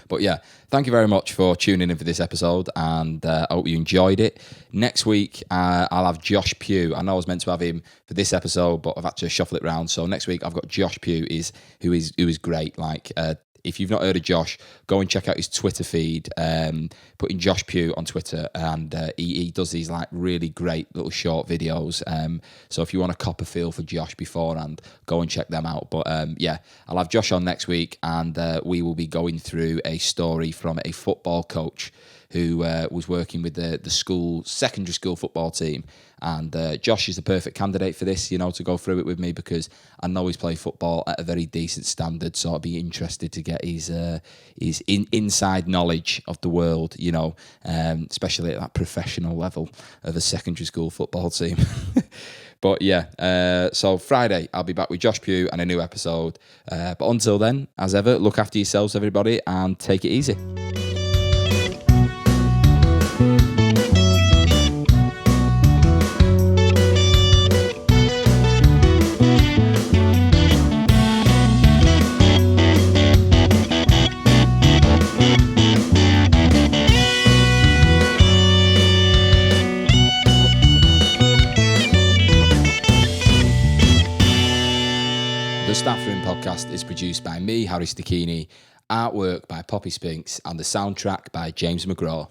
But yeah, thank you very much for tuning in for this episode, and I hope you enjoyed it. Next week, I'll have Josh Pugh. I know I was meant to have him for this episode, but I've had to shuffle it around. So next week, I've got Josh Pugh, who is great. Like, if you've not heard of Josh, go and check out his Twitter feed. Put in Josh Pugh on Twitter, and he does these like really great little short videos. So if you want to cop a feel for Josh beforehand, go and check them out. But I'll have Josh on next week, and we will be going through a story from a football coach who was working with the secondary school football team. And Josh is the perfect candidate for this, to go through it with me, because I know he's played football at a very decent standard. So I'd be interested to get his inside knowledge of the world, especially at that professional level of a secondary school football team. But yeah, so Friday, I'll be back with Josh Pugh and a new episode. But until then, as ever, look after yourselves, everybody, and take it easy. The Staff Room podcast is produced by me, Harry Stachini, artwork by Poppy Spinks, and the soundtrack by James McGraw.